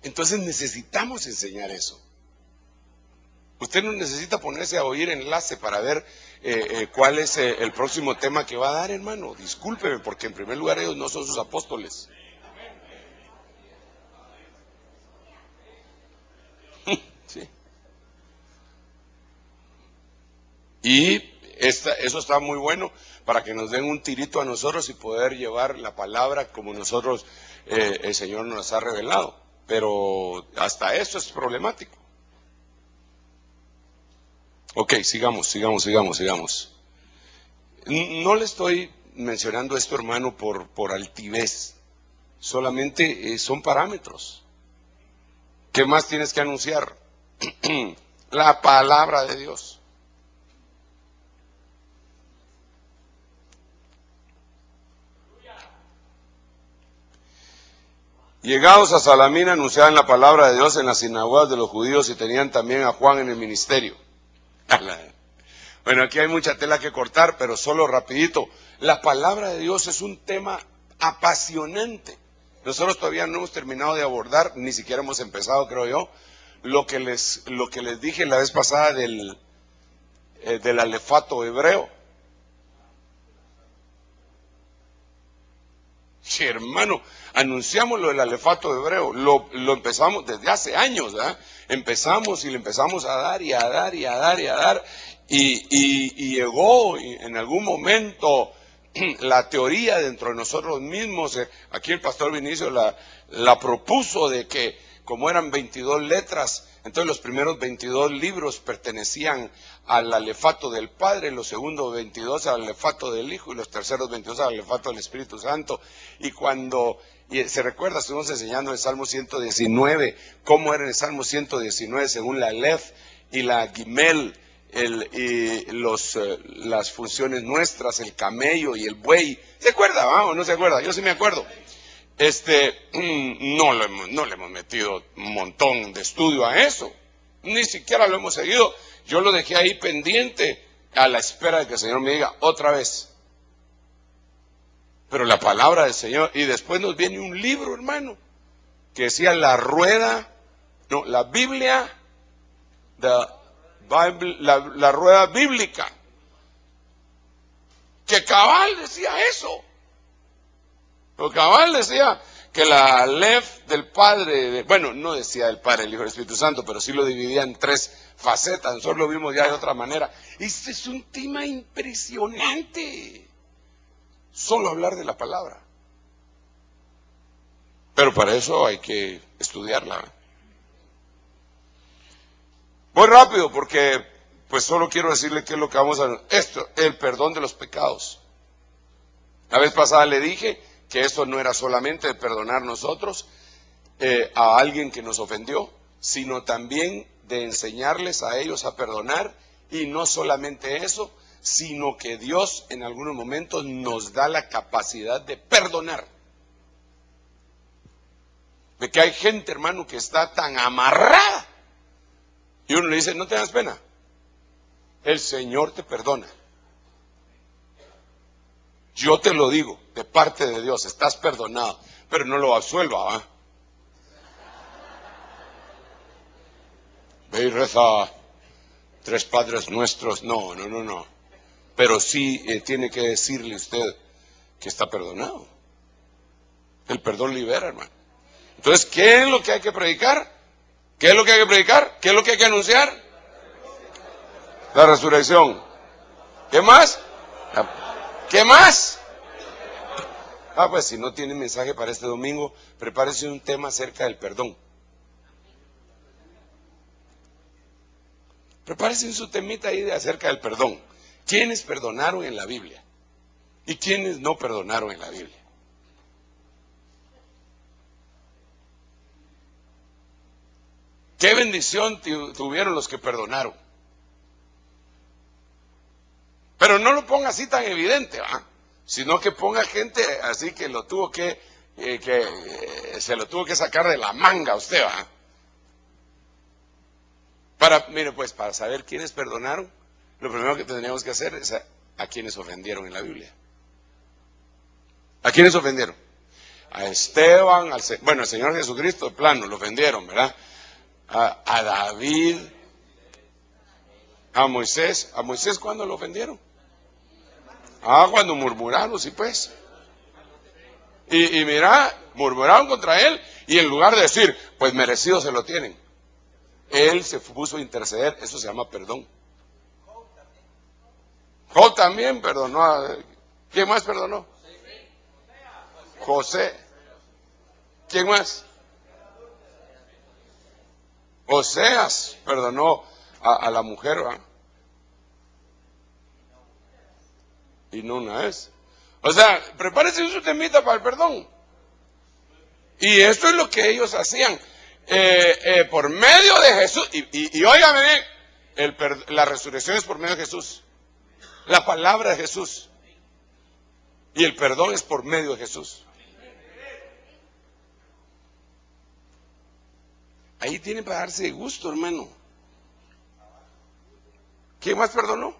Entonces necesitamos enseñar eso. Usted no necesita ponerse a oír enlace para ver cuál es el próximo tema que va a dar, hermano. Discúlpeme, porque en primer lugar ellos no son sus apóstoles. Sí. Y eso está muy bueno para que nos den un tirito a nosotros y poder llevar la palabra como nosotros, el Señor nos ha revelado. Pero hasta eso es problemático. Ok, sigamos. No le estoy mencionando esto, hermano, por altivez. Solamente son parámetros. ¿Qué más tienes que anunciar? La palabra de Dios. Llegados a Salamina, anunciaban la palabra de Dios en las sinagogas de los judíos y tenían también a Juan en el ministerio. Bueno, aquí hay mucha tela que cortar, pero solo rapidito. La palabra de Dios es un tema apasionante. Nosotros todavía no hemos terminado de abordar, ni siquiera hemos empezado, creo yo, lo que les dije la vez pasada del alefato hebreo. Sí, hermano, anunciamos lo del alefato hebreo, lo empezamos desde hace años, ¿verdad? Empezamos y le empezamos a dar y a dar y a dar y a dar, y llegó en algún momento la teoría dentro de nosotros mismos. Aquí el pastor Vinicio la propuso de que como eran 22 letras, entonces los primeros 22 libros pertenecían al alefato del Padre, los segundos 22 al alefato del Hijo y los terceros 22 al alefato del Espíritu Santo. Y se recuerda, estuvimos enseñando el Salmo 119, cómo era el Salmo 119 según la Aleph y la Gimel, las funciones nuestras, el camello y el buey. ¿Se acuerda? ¿O no se acuerda? Yo sí me acuerdo. No le hemos metido un montón de estudio a eso, ni siquiera lo hemos seguido. Yo lo dejé ahí pendiente a la espera de que el Señor me diga otra vez. Pero la palabra del Señor, y después nos viene un libro, hermano, que decía la Biblia, la rueda bíblica, que cabal decía eso. Pero cabal decía que la Aleph del Padre, bueno, no decía del Padre, el Hijo y el Espíritu Santo, pero sí lo dividía en 3 facetas. Nosotros lo vimos ya de otra manera. Este es un tema impresionante. Solo hablar de la palabra. Pero para eso hay que estudiarla. Voy rápido porque pues solo quiero decirle qué es lo que vamos a... el perdón de los pecados. La vez pasada le dije que eso no era solamente de perdonar nosotros a alguien que nos ofendió, sino también de enseñarles a ellos a perdonar, y no solamente eso, sino que Dios en algunos momentos nos da la capacidad de perdonar. De que hay gente, hermano, que está tan amarrada, y uno le dice, no tengas pena, el Señor te perdona. Yo te lo digo, de parte de Dios, estás perdonado, pero no lo absuelva, ¿va? Ve y reza 3 Padres Nuestros, no. Pero sí tiene que decirle usted que está perdonado. El perdón libera, hermano. Entonces, ¿qué es lo que hay que predicar? ¿Qué es lo que hay que predicar? ¿Qué es lo que hay que anunciar? La resurrección. ¿Qué más? ¿Qué más? Pues si no tiene mensaje para este domingo, prepárese un tema acerca del perdón. Prepárese su temita ahí de acerca del perdón. ¿Quiénes perdonaron en la Biblia? ¿Y quiénes no perdonaron en la Biblia? ¿Qué bendición tuvieron los que perdonaron? Pero no lo ponga así tan evidente, ¿va? Sino que ponga gente así que lo tuvo se lo tuvo que sacar de la manga a usted, ¿va? Mire, pues, para saber quiénes perdonaron, lo primero que tendríamos que hacer es a quienes ofendieron en la Biblia. ¿A quiénes ofendieron? A Esteban, al Señor Jesucristo, de plano, lo ofendieron, ¿verdad? A David, a Moisés. ¿A Moisés cuándo lo ofendieron? Cuando murmuraron, sí, pues. Y mira, murmuraron contra él, y en lugar de decir, pues merecido se lo tienen, él se puso a interceder. Eso se llama perdón. Job también perdonó. ¿Quién más perdonó? José. ¿Quién más? Oseas perdonó a la mujer, ¿va? Y no una vez. O sea, prepárese su temita para el perdón. Y esto es lo que ellos hacían. Por medio de Jesús. Y óigame bien, la resurrección es por medio de Jesús. La palabra de Jesús. Y el perdón es por medio de Jesús. Ahí tiene para darse gusto, hermano. ¿Quién más perdonó?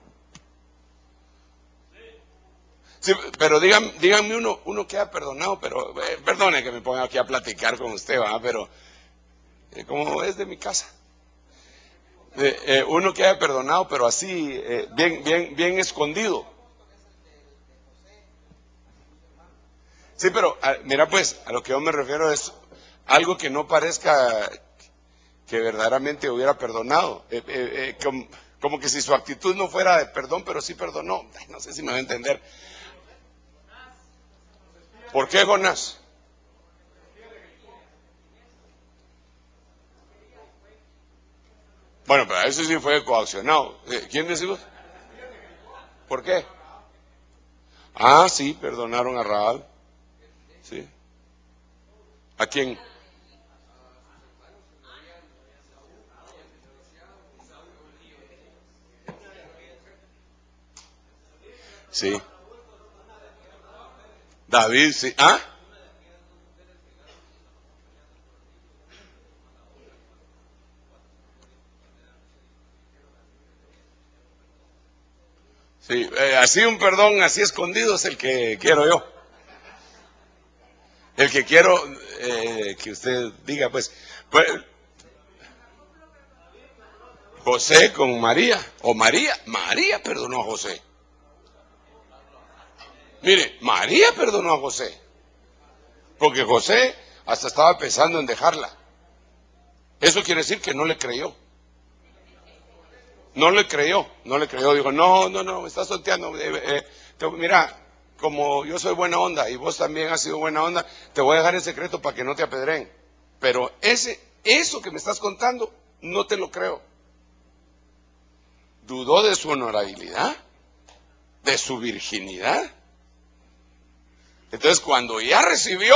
Sí, pero díganme uno que ha perdonado, pero perdone que me ponga aquí a platicar con usted, ¿va? Pero como es de mi casa. Uno que haya perdonado, pero así, bien escondido. Sí, pero mira, pues, a lo que yo me refiero es algo que no parezca que verdaderamente hubiera perdonado. Como que si su actitud no fuera de perdón, pero sí perdonó. No sé si me va a entender. ¿Por qué Jonás? Bueno, pero eso sí fue coaccionado. ¿Quién decimos? ¿Por qué? Sí, perdonaron a Rahab. Sí. ¿A quién? Sí. David, sí. Sí, así un perdón, así escondido es el que quiero yo. El que quiero que usted diga, pues, José con María, o María perdonó a José. Mire, María perdonó a José, porque José hasta estaba pensando en dejarla. Eso quiere decir que no le creyó. No le creyó. Dijo, no, me estás tonteando. Mira, como yo soy buena onda y vos también has sido buena onda, te voy a dejar en secreto para que no te apedreen. Pero eso que me estás contando, no te lo creo. Dudó de su honorabilidad, de su virginidad. Entonces, cuando ya recibió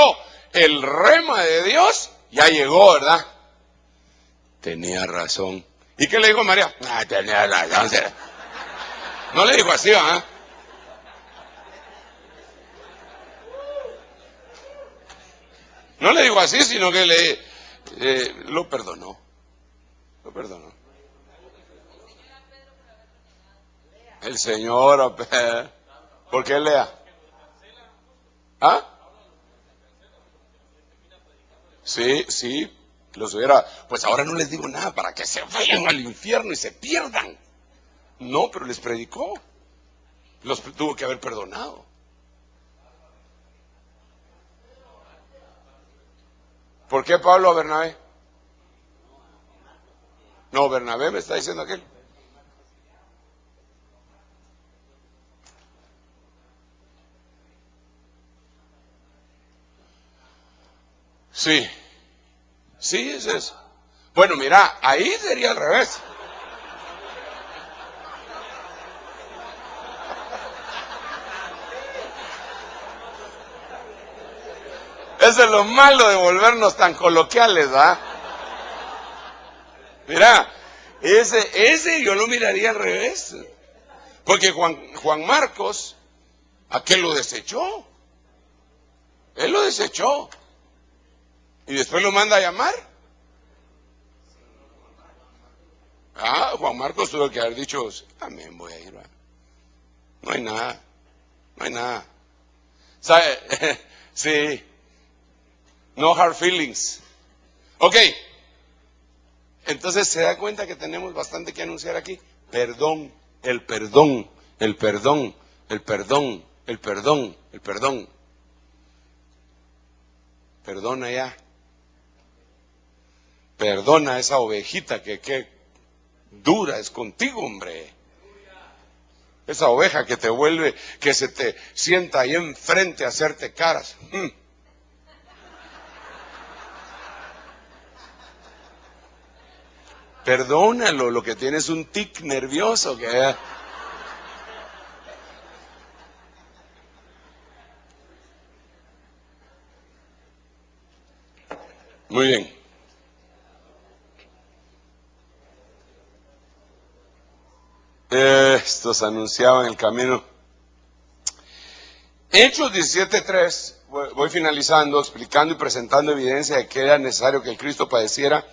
el rema de Dios, ya llegó, ¿verdad? Tenía razón. ¿Y qué le dijo María? Tenía razón. No le dijo así, ¿ah? No le dijo así, sino que lo perdonó. Lo perdonó. El Señor, ¿por qué lea? Sí, los hubiera, pues ahora no les digo nada para que se vayan al infierno y se pierdan. No, pero les predicó. Los tuvo que haber perdonado. ¿Por qué Pablo a Bernabé? No, Bernabé me está diciendo aquel. Sí, sí es eso. Bueno, mira, ahí sería al revés. Eso es lo malo de volvernos tan coloquiales, ¿ah? Mira, ese yo lo miraría al revés. Porque Juan Marcos, aquel lo desechó. Él lo desechó. Y después lo manda a llamar. Ah, Juan Marcos tuvo que haber dicho, amén, voy a ir, ¿va? No hay nada, no hay nada. ¿Sabe? Sí, no hard feelings. Ok, entonces se da cuenta que tenemos bastante que anunciar aquí. Perdón, el perdón, el perdón, el perdón, el perdón, el perdón. Perdona ya. Perdona a esa ovejita que dura es contigo, hombre. Esa oveja que te vuelve, que se te sienta ahí enfrente a hacerte caras. Perdónalo, lo que tiene es un tic nervioso que... Muy bien. Estos anunciaban el camino. Hechos 17:3, voy finalizando, explicando y presentando evidencia de que era necesario que el Cristo padeciera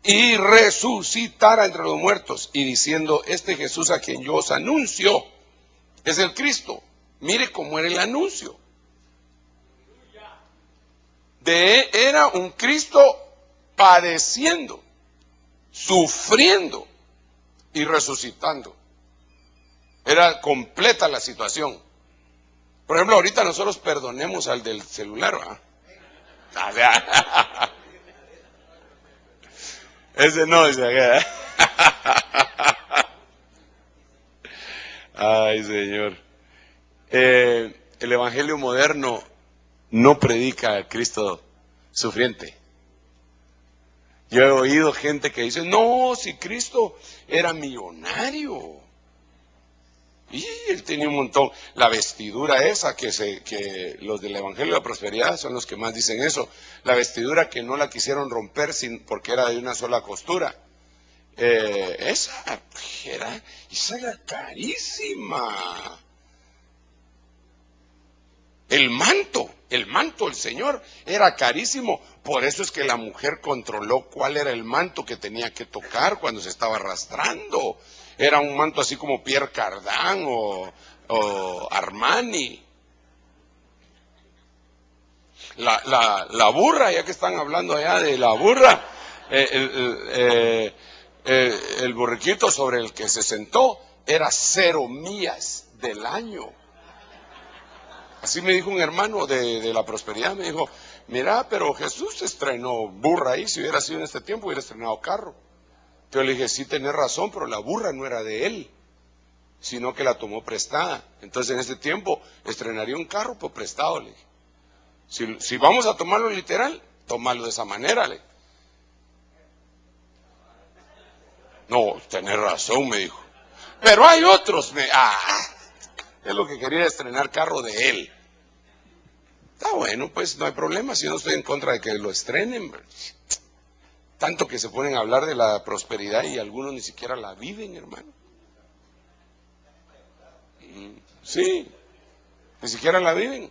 y resucitara entre los muertos, y diciendo, este Jesús a quien yo os anuncio es el Cristo. Mire cómo era el anuncio. Era un Cristo padeciendo, sufriendo y resucitando. Era completa la situación. Por ejemplo, ahorita nosotros perdonemos al del celular, ¿verdad? Ese no, ese. Ay, Señor. El evangelio moderno no predica a Cristo sufriente. Yo he oído gente que dice, no, si Cristo era millonario. Y él tenía un montón. La vestidura esa que los del Evangelio de la Prosperidad son los que más dicen eso. La vestidura que no la quisieron romper porque era de una sola costura. Esa era carísima. El manto del Señor era carísimo. Por eso es que la mujer controló cuál era el manto que tenía que tocar cuando se estaba arrastrando. Era un manto así como Pierre Cardin o Armani. La burra, ya que están hablando allá de la burra, el burriquito sobre el que se sentó era 0 millas del año. Así me dijo un hermano de la prosperidad, me dijo, mira, pero Jesús estrenó burra ahí, si hubiera sido en este tiempo hubiera estrenado carro. Yo le dije, sí, tenés razón, pero la burra no era de él, sino que la tomó prestada. Entonces en ese tiempo estrenaría un carro por prestado, le dije. Si vamos a tomarlo literal, tomarlo de esa manera, le dije. No, tenés razón, me dijo. Pero hay otros, es lo que quería, estrenar carro de él. Está bueno, pues no hay problema, si no estoy en contra de que lo estrenen. Tanto que se ponen a hablar de la prosperidad y algunos ni siquiera la viven, hermano. Sí, ni siquiera la viven.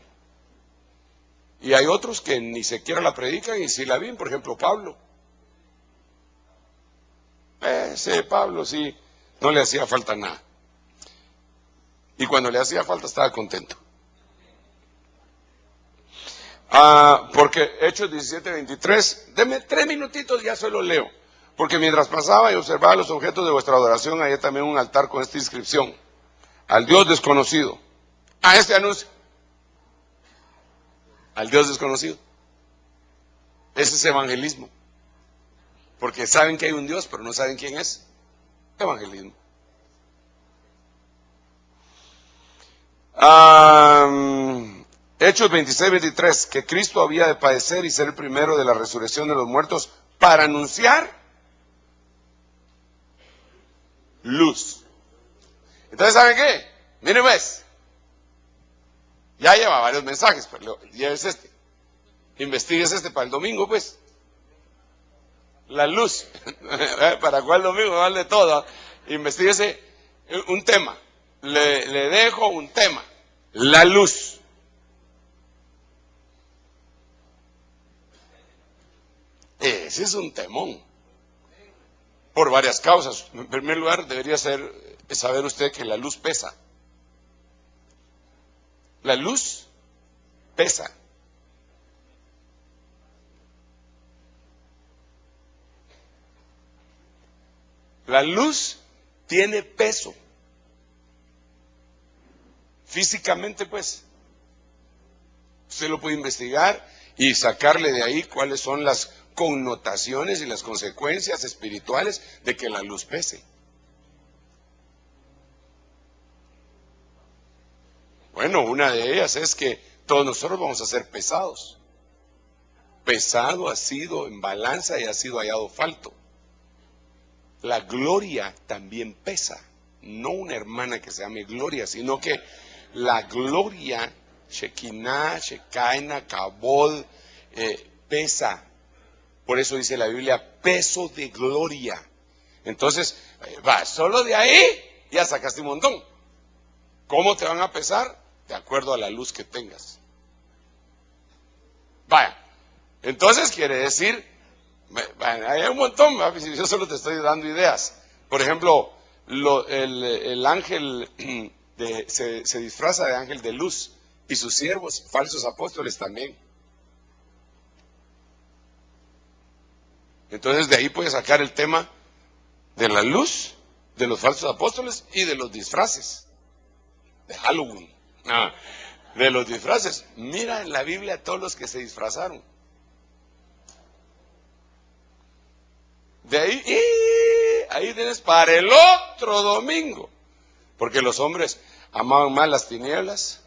Y hay otros que ni siquiera la predican y sí la viven, por ejemplo Pablo. Sí, Pablo sí, no le hacía falta nada. Y cuando le hacía falta estaba contento. Porque Hechos 17:23, deme 3 minutitos, ya se lo leo. Porque mientras pasaba y observaba los objetos de vuestra adoración, había también un altar con esta inscripción: al Dios desconocido. Este anuncio. Al Dios desconocido. Ese es evangelismo. Porque saben que hay un Dios, pero no saben quién es. Evangelismo. Hechos 26, 23, que Cristo había de padecer y ser el primero de la resurrección de los muertos para anunciar luz. Entonces, ¿saben qué? Miren pues, ya lleva varios mensajes, pero llévese este. Investigues este para el domingo, pues. La luz. ¿Para cuál domingo? Vale todo. Investíguese un tema. Le dejo un tema. La luz. Ese es un temón. Por varias causas. En primer lugar, debería saber usted que la luz pesa. La luz pesa. La luz tiene peso. Físicamente, pues. Usted lo puede investigar y sacarle de ahí cuáles son las connotaciones y las consecuencias espirituales de que la luz pese. Bueno, una de ellas es que todos nosotros vamos a ser pesados. Pesado ha sido en balanza y ha sido hallado falto. La gloria también pesa. No una hermana que se llame Gloria, sino que la gloria, Shekinah, Shekaina, Kabod, pesa. Por eso dice la Biblia, peso de gloria. Entonces, solo de ahí ya sacaste un montón. ¿Cómo te van a pesar? De acuerdo a la luz que tengas. Vaya, entonces quiere decir, hay un montón, yo solo te estoy dando ideas. Por ejemplo, el ángel se disfraza de ángel de luz y sus siervos, falsos apóstoles también. Entonces de ahí puedes sacar el tema de la luz, de los falsos apóstoles y de los disfraces de Halloween. De los disfraces. Mira en la Biblia todos los que se disfrazaron. De ahí tienes para el otro domingo. Porque los hombres amaban más las tinieblas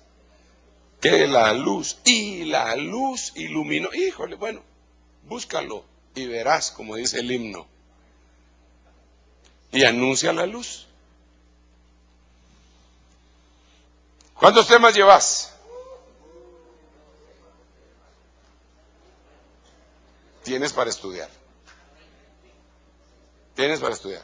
que la luz. Y la luz iluminó. Híjole, bueno, búscalo y verás, como dice el himno. Y anuncia la luz. ¿Cuántos temas llevas? Tienes para estudiar. Tienes para estudiar.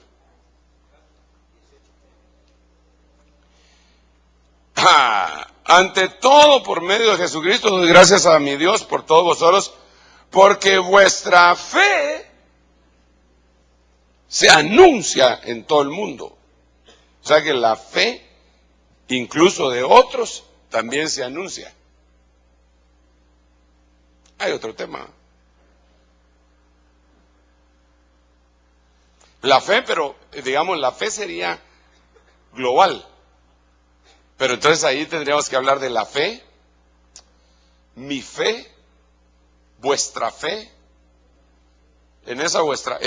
Ante todo, por medio de Jesucristo, doy gracias a mi Dios por todos vosotros, porque vuestra fe se anuncia en todo el mundo. O sea que la fe, incluso de otros, también se anuncia. Hay otro tema. La fe, pero digamos, la fe sería global. Pero entonces ahí tendríamos que hablar de la fe, mi fe, vuestra fe. En esa vuestra,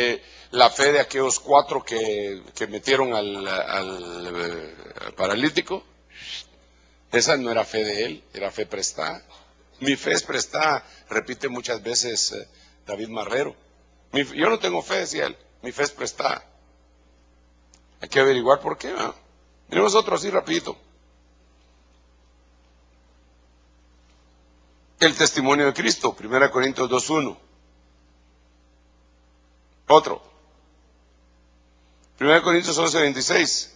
la fe de aquellos 4 que metieron al paralítico, esa no era fe de él, era fe prestada. Mi fe es prestada, repite muchas veces David Marrero. Yo no tengo fe, decía él, mi fe es prestada. Hay que averiguar por qué. Miremos otro así rapidito. El testimonio de Cristo, 1 Corintios 2:1. Otro. 1 Corintios 11:26.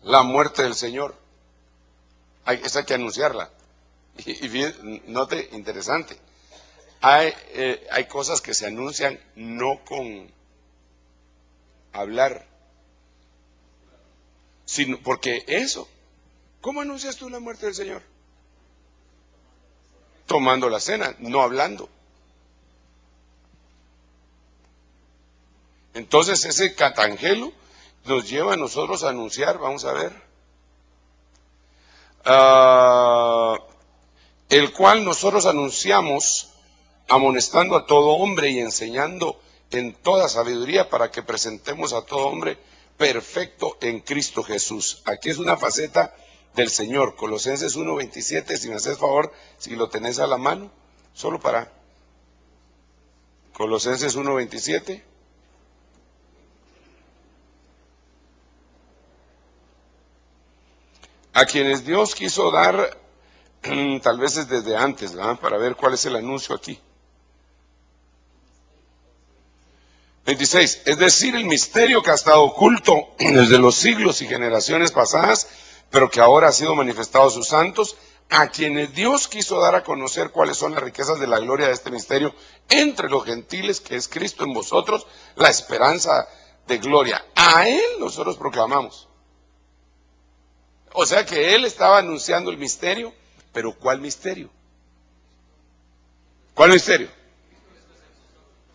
La muerte del Señor. Esa hay que anunciarla. Y note, interesante. Hay cosas que se anuncian no con hablar, sino porque eso. ¿Cómo anuncias tú la muerte del Señor? Tomando la cena, no hablando. Entonces ese catangelo nos lleva a nosotros a anunciar, vamos a ver, el cual nosotros anunciamos amonestando a todo hombre y enseñando en toda sabiduría para que presentemos a todo hombre perfecto en Cristo Jesús. Aquí es una faceta del Señor. Colosenses 1:27, si me haces favor, si lo tenés a la mano, solo para Colosenses 1:27. A quienes Dios quiso dar, tal vez es desde antes, ¿verdad? Para ver cuál es el anuncio aquí. 26, es decir, el misterio que ha estado oculto desde los siglos y generaciones pasadas, pero que ahora ha sido manifestado a sus santos, a quienes Dios quiso dar a conocer cuáles son las riquezas de la gloria de este misterio entre los gentiles, que es Cristo en vosotros, la esperanza de gloria. A Él nosotros proclamamos. O sea que Él estaba anunciando el misterio, pero ¿cuál misterio? ¿Cuál misterio?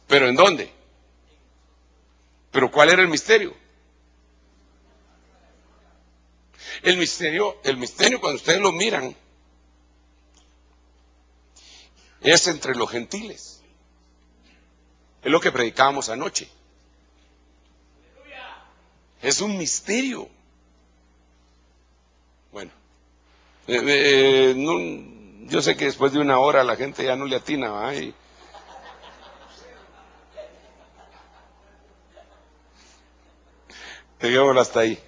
¿Pero en dónde? ¿Pero cuál era el misterio? El misterio cuando ustedes lo miran, es entre los gentiles. Es lo que predicábamos anoche. Es un misterio. Bueno, yo sé que después de una hora la gente ya no le atina, ¿va? Dejémoslo hasta ahí.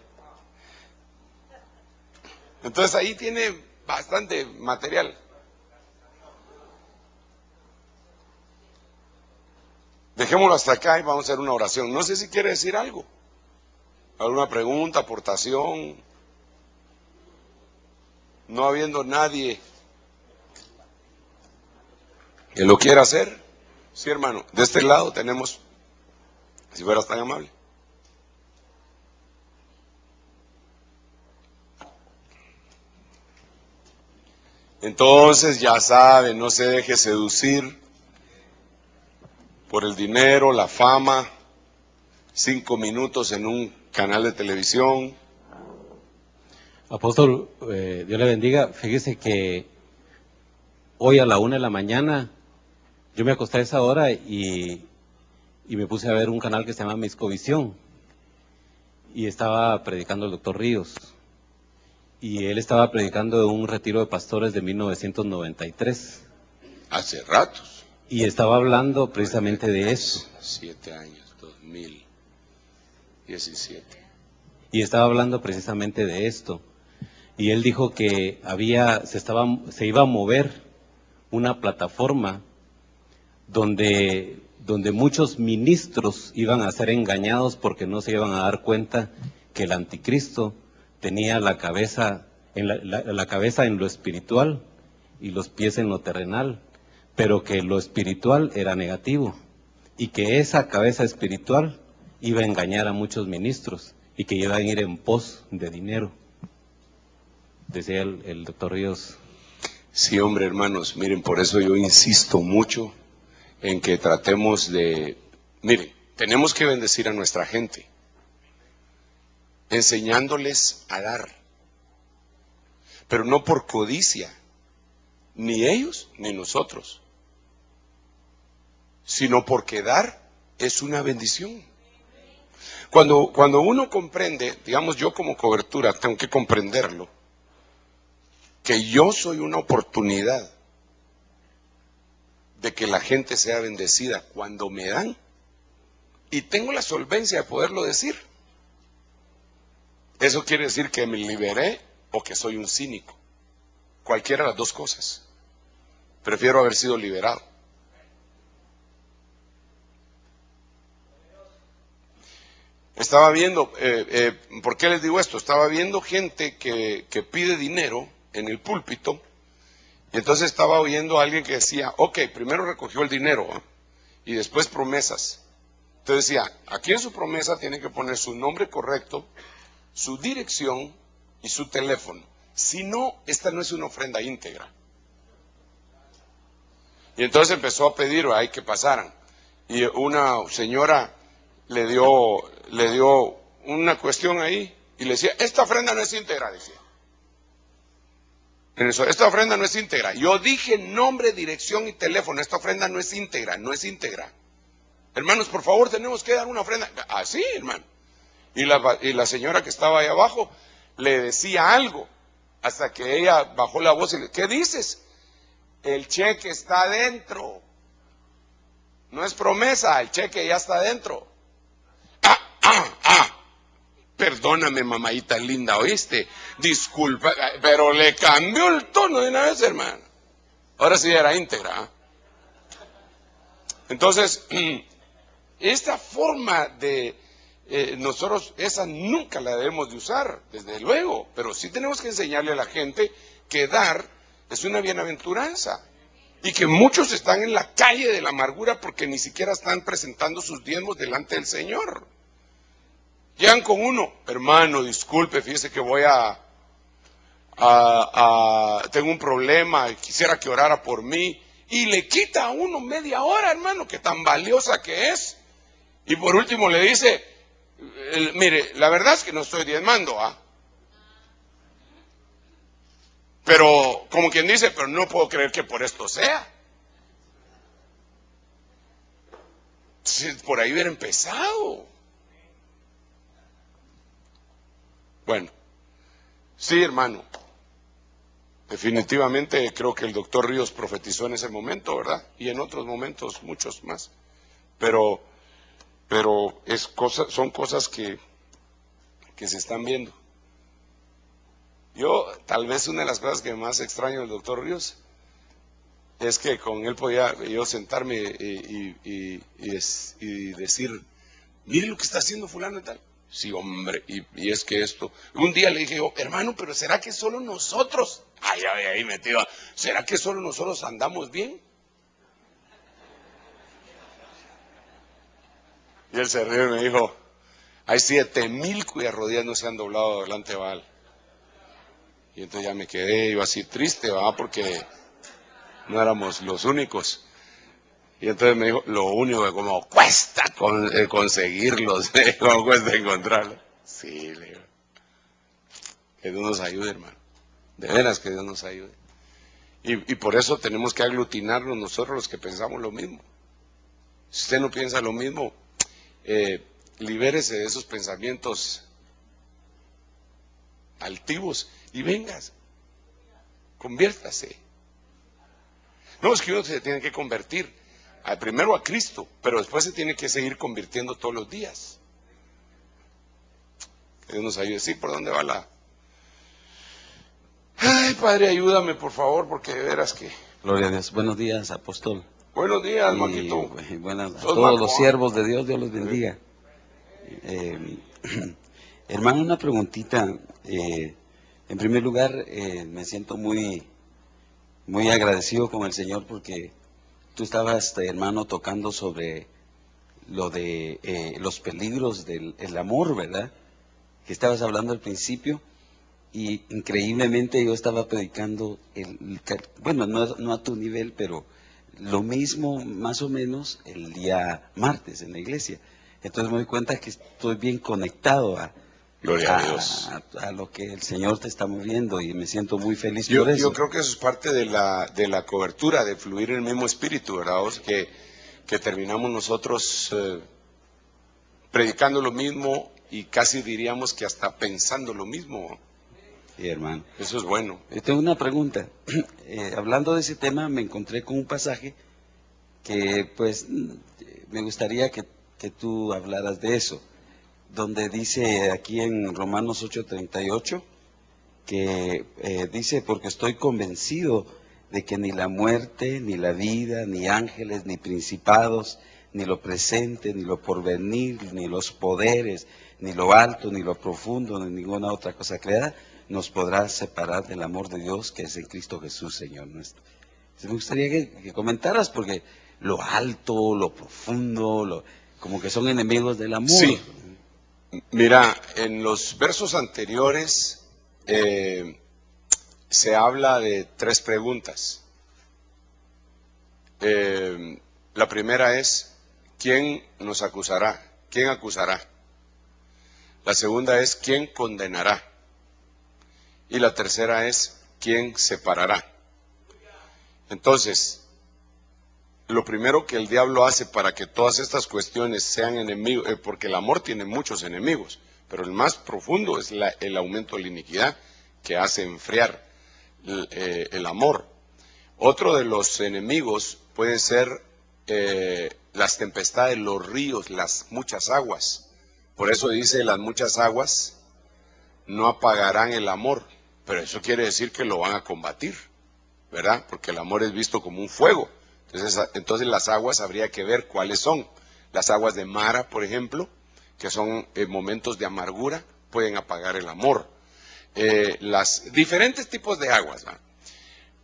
Entonces ahí tiene bastante material. Dejémoslo hasta acá y vamos a hacer una oración. No sé si quiere decir algo. ¿Alguna pregunta, aportación? No habiendo nadie que lo quiera hacer. Sí, hermano. De este lado tenemos, si fueras tan amable. Entonces, ya sabe, no se deje seducir por el dinero, la fama, 5 minutos en un canal de televisión. Apóstol, Dios le bendiga. Fíjese que hoy a la 1 de la mañana, yo me acosté a esa hora y me puse a ver un canal que se llama Miscovisión. Y estaba predicando el doctor Ríos. Y él estaba predicando de un retiro de pastores de 1993. Hace ratos. Y estaba hablando precisamente de eso. 7 años, 2017. Y estaba hablando precisamente de esto. Y él dijo que se iba a mover una plataforma donde muchos ministros iban a ser engañados porque no se iban a dar cuenta que el anticristo tenía la cabeza en lo espiritual y los pies en lo terrenal, pero que lo espiritual era negativo y que esa cabeza espiritual iba a engañar a muchos ministros y que iban a ir en pos de dinero. Decía el doctor Ríos. Sí, hombre, hermanos, miren, por eso yo insisto mucho en que tratemos de, miren, tenemos que bendecir a nuestra gente, enseñándoles a dar, pero no por codicia, ni ellos ni nosotros, sino porque dar es una bendición. Cuando uno comprende, digamos yo como cobertura tengo que comprenderlo, que yo soy una oportunidad de que la gente sea bendecida cuando me dan, y tengo la solvencia de poderlo decir. Eso quiere decir que me liberé o que soy un cínico. Cualquiera de las dos cosas. Prefiero haber sido liberado. Estaba viendo, ¿por qué les digo esto? Estaba viendo gente que pide dinero en el púlpito, y entonces estaba oyendo a alguien que decía, ok, primero recogió el dinero, y después promesas. Entonces decía, aquí en su promesa tiene que poner su nombre correcto, su dirección y su teléfono. Si no, esta no es una ofrenda íntegra. Y entonces empezó a pedir que pasaran. Y una señora le dio una cuestión ahí y le decía, esta ofrenda no es íntegra, decía. En eso, esta ofrenda no es íntegra. Yo dije nombre, dirección y teléfono, esta ofrenda no es íntegra, no es íntegra. Hermanos, por favor, tenemos que dar una ofrenda. Así, hermano. Y la señora que estaba ahí abajo le decía algo. hasta que ella bajó la voz y le, ¿qué dices? El cheque está adentro. No es promesa, el cheque ya está adentro. Perdóname, mamadita linda, ¿oíste? Disculpa, pero le cambió el tono de una vez, hermano. Ahora sí era íntegra. Entonces, esta forma de nosotros, esa nunca la debemos de usar, desde luego, pero sí tenemos que enseñarle a la gente que dar es una bienaventuranza. Y que muchos están en la calle de la amargura porque ni siquiera están presentando sus diezmos delante del Señor. Llegan con uno, hermano, disculpe, fíjese que voy tengo un problema, quisiera que orara por mí, y le quita a uno media hora, hermano, que tan valiosa que es, y por último le dice, mire, la verdad es que no estoy diezmando, pero, como quien dice, pero no puedo creer que por esto sea. Si por ahí hubiera empezado. Bueno, sí, hermano. Definitivamente creo que el doctor Ríos profetizó en ese momento, ¿verdad? Y en otros momentos, muchos más. Pero son cosas que se están viendo. Yo, tal vez una de las cosas que más extraño del doctor Ríos es que con él podía yo sentarme y decir, mire lo que está haciendo fulano y tal. Sí, hombre, y es que esto, un día le dije yo, hermano, pero ¿será que solo nosotros, ahí metido, ¿será que solo nosotros andamos bien? Y él se rió y me dijo, hay 7,000 cuyas rodillas no se han doblado delante de Baal. Y entonces ya me quedé, yo así triste, ¿verdad? Porque no éramos los únicos. Y entonces me dijo, lo único que como cuesta conseguirlos, como cuesta encontrarlos. Sí, le digo. Que Dios nos ayude, hermano. De veras que Dios nos ayude. Y por eso tenemos que aglutinarnos nosotros los que pensamos lo mismo. Si usted no piensa lo mismo, libérese de esos pensamientos altivos y vengas, conviértase. No, es que uno se tiene que convertir. Primero a Cristo, pero después se tiene que seguir convirtiendo todos los días. Que Dios nos ayude. Sí, ¿por dónde va la? Ay, Padre, ayúdame, por favor, porque de veras que... Gloria a Dios. Buenos días, apóstol. Buenos días, Y Maquito. buenas a Sos todos Maco, los siervos de Dios, Dios los bendiga. Hermano, una preguntita. En primer lugar, me siento muy agradecido con el Señor porque tú estabas, hermano, tocando sobre lo de los peligros del amor, ¿verdad? Que estabas hablando al principio. Y increíblemente yo estaba predicando, bueno, no a tu nivel, pero lo mismo más o menos el día martes en la iglesia. Entonces me doy cuenta que estoy bien conectado Gloria a Dios. a lo que el Señor te está moviendo y me siento muy feliz por eso. Yo creo que eso es parte de la cobertura, de fluir en el mismo espíritu, ¿verdad? Que terminamos nosotros predicando lo mismo y casi diríamos que hasta pensando lo mismo. Sí, hermano. Eso es bueno. Tengo una pregunta. Hablando de ese tema, me encontré con un pasaje que, pues, me gustaría que tú hablaras de eso, donde dice aquí en Romanos 8:38, que dice, porque estoy convencido de que ni la muerte, ni la vida, ni ángeles, ni principados, ni lo presente, ni lo porvenir, ni los poderes, ni lo alto, ni lo profundo, ni ninguna otra cosa creada, nos podrá separar del amor de Dios que es en Cristo Jesús, Señor nuestro. Me gustaría que comentaras, porque lo alto, lo profundo, como que son enemigos del amor. Sí. Mira, en los versos anteriores se habla de 3 preguntas. La primera es, ¿quién nos acusará? ¿Quién acusará? La segunda es, ¿quién condenará? Y la tercera es, ¿quién separará? Entonces, lo primero que el diablo hace para que todas estas cuestiones sean enemigos, porque el amor tiene muchos enemigos, pero el más profundo es el aumento de la iniquidad, que hace enfriar el amor. Otro de los enemigos puede ser las tempestades, los ríos, las muchas aguas. Por eso dice, las muchas aguas no apagarán el amor, pero eso quiere decir que lo van a combatir, ¿verdad? Porque el amor es visto como un fuego. Entonces las aguas habría que ver cuáles son. Las aguas de Mara, por ejemplo, que son momentos de amargura, pueden apagar el amor. Las diferentes tipos de aguas, ¿verdad?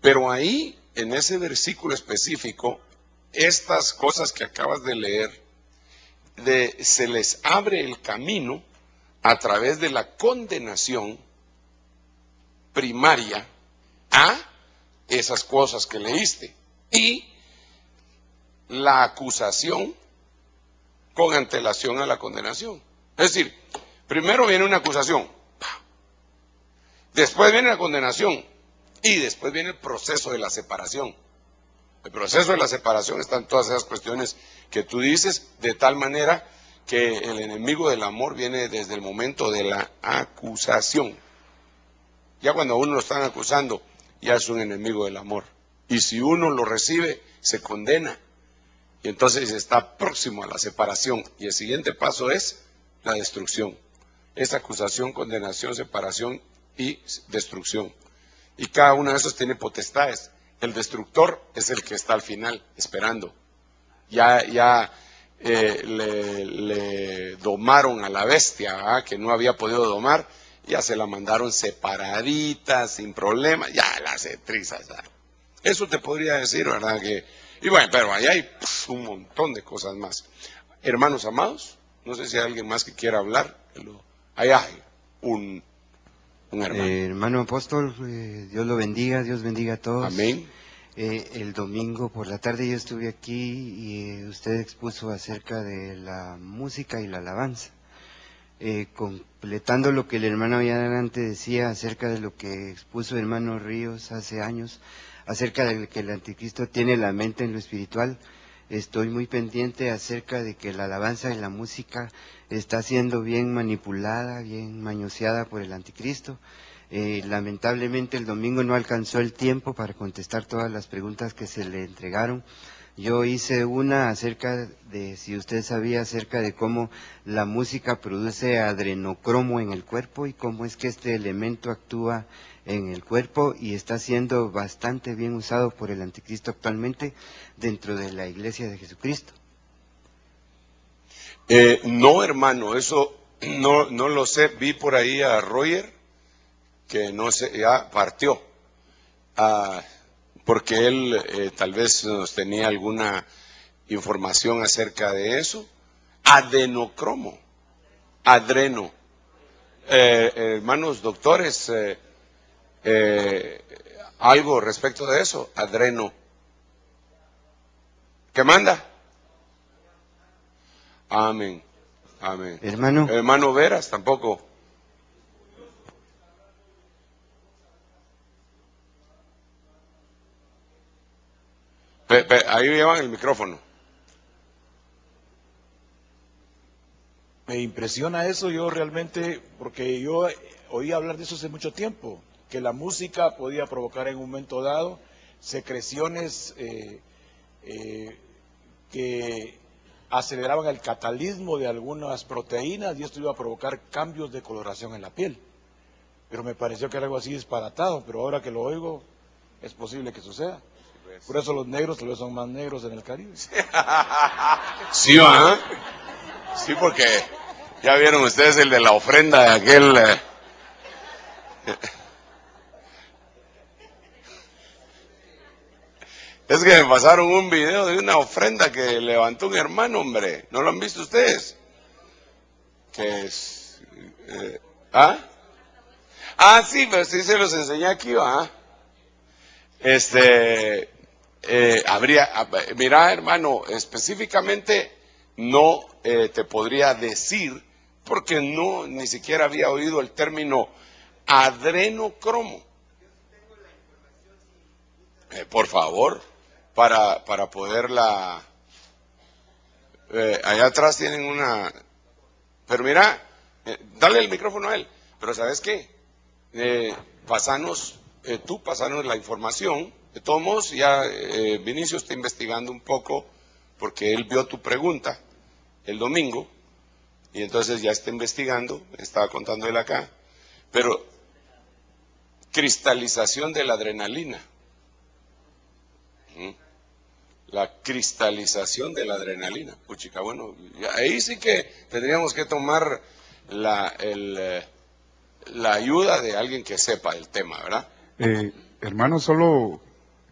Pero ahí, en ese versículo específico, estas cosas que acabas de leer, se les abre el camino a través de la condenación primaria a esas cosas que leíste y la acusación con antelación a la condenación. Es decir, primero viene una acusación, después viene la condenación y después viene el proceso de la separación. El proceso de la separación están todas esas cuestiones que tú dices, de tal manera que el enemigo del amor viene desde el momento de la acusación. Ya cuando a uno lo están acusando, ya es un enemigo del amor. Y si uno lo recibe, se condena. Y entonces está próximo a la separación. Y el siguiente paso es la destrucción. Es acusación, condenación, separación y destrucción. Y cada uno de esos tiene potestades. El destructor es el que está al final, esperando. Ya le domaron a la bestia, ¿verdad? Que no había podido domar, ya se la mandaron separadita, sin problema, ya la hace trizas. ¿Verdad? Eso te podría decir, ¿verdad? Y bueno, pero ahí hay un montón de cosas más. Hermanos amados, no sé si hay alguien más que quiera hablar. Ahí hay un hermano. Hermano apóstol, Dios lo bendiga, Dios bendiga a todos. Amén. El domingo por la tarde yo estuve aquí y usted expuso acerca de la música y la alabanza, completando lo que el hermano allá adelante decía acerca de lo que expuso el hermano Ríos hace años, acerca de que el anticristo tiene la mente en lo espiritual. Estoy muy pendiente acerca de que la alabanza y la música está siendo bien manipulada, bien mañoseada por el anticristo. Lamentablemente el domingo no alcanzó el tiempo para contestar todas las preguntas que se le entregaron. Yo hice una acerca de, si usted sabía, acerca de cómo la música produce adrenocromo en el cuerpo y cómo es que este elemento actúa en el cuerpo y está siendo bastante bien usado por el anticristo actualmente dentro de la iglesia de Jesucristo. No, hermano, eso no lo sé. Vi por ahí a Roger, que no sé, ya partió, porque él tal vez nos tenía alguna información acerca de eso. Adenocromo, adreno. Hermanos doctores, algo respecto de eso, adreno. ¿Qué manda? Amén, amén. Hermano Veras, tampoco. Ahí llevan el micrófono. Me impresiona eso yo realmente, porque yo oí hablar de eso hace mucho tiempo, que la música podía provocar en un momento dado secreciones que aceleraban el catalismo de algunas proteínas y esto iba a provocar cambios de coloración en la piel. Pero me pareció que era algo así disparatado, pero ahora que lo oigo es posible que suceda. Por eso los negros tal vez son más negros en el Caribe. Sí, ¿verdad? Sí, porque ya vieron ustedes el de la ofrenda de aquel... Es que me pasaron un video de una ofrenda que levantó un hermano, hombre. ¿No lo han visto ustedes? Que es... sí, pero sí se los enseñé aquí, ¿va? Mira, hermano, específicamente no te podría decir, porque no, ni siquiera había oído el término adrenocromo. Por favor, para poderla... allá atrás tienen una... Pero mira, dale el micrófono a él. Pero ¿sabes qué? pasanos la información. De todos modos, ya Vinicio está investigando un poco, porque él vio tu pregunta el domingo, y entonces ya está investigando, estaba contando él acá, pero cristalización de la adrenalina. La cristalización de la adrenalina. Puchica, bueno, ahí sí que tendríamos que tomar la ayuda de alguien que sepa el tema, ¿verdad? Hermano, solo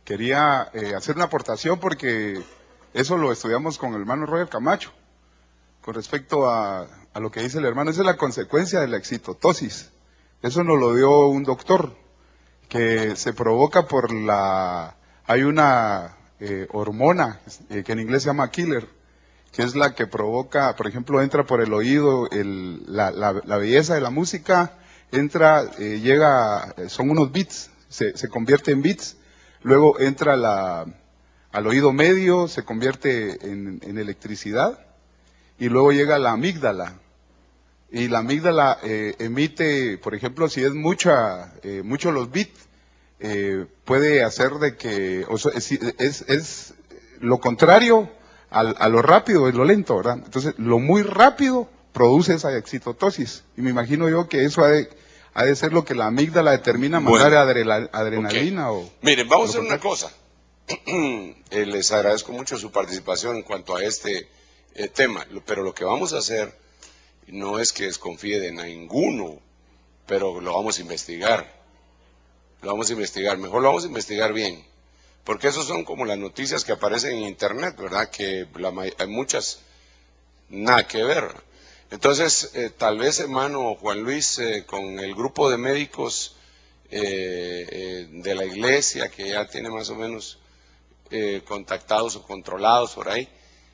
quería hacer una aportación porque eso lo estudiamos con el hermano Roger Camacho. Con respecto a lo que dice el hermano, esa es la consecuencia de la excitotosis. Eso nos lo dio un doctor, que se provoca por hay una hormona que en inglés se llama killer, que es la que provoca, por ejemplo, entra por el oído la belleza de la música, llega, son unos bits, se convierte en bits, luego entra al oído medio, se convierte en electricidad, y luego llega la amígdala, y la amígdala emite, por ejemplo, si es mucho los bits, puede hacer de que, o sea, es lo contrario a lo rápido, es lo lento, ¿verdad? Entonces, lo muy rápido produce esa excitotosis, y me imagino yo que eso ha de ser lo que la amígdala determina, mandar adrenalina. Okay. Miren, vamos a hacer una cosa. Les agradezco mucho su participación en cuanto a este tema, pero lo que vamos a hacer no es que desconfíe de ninguno, pero lo vamos a investigar. Mejor lo vamos a investigar bien, porque esos son como las noticias que aparecen en internet, ¿verdad? Que hay muchas nada que ver. Entonces, tal vez, hermano Juan Luis, con el grupo de médicos de la iglesia, que ya tiene más o menos contactados o controlados por ahí,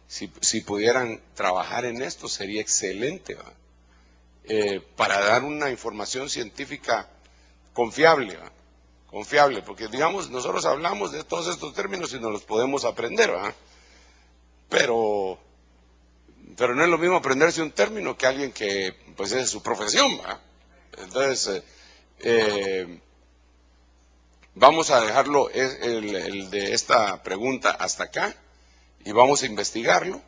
si pudieran trabajar en esto, sería excelente, para dar una información científica confiable, porque digamos, nosotros hablamos de todos estos términos y nos los podemos aprender, pero no es lo mismo aprenderse un término que alguien que pues es su profesión, Entonces, vamos a dejarlo el de esta pregunta hasta acá, y vamos a investigarlo,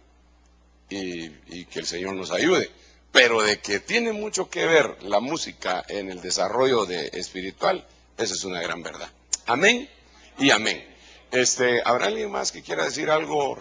y que el Señor nos ayude. Pero de que tiene mucho que ver la música en el desarrollo espiritual, esa es una gran verdad. Amén y amén. ¿Habrá alguien más que quiera decir algo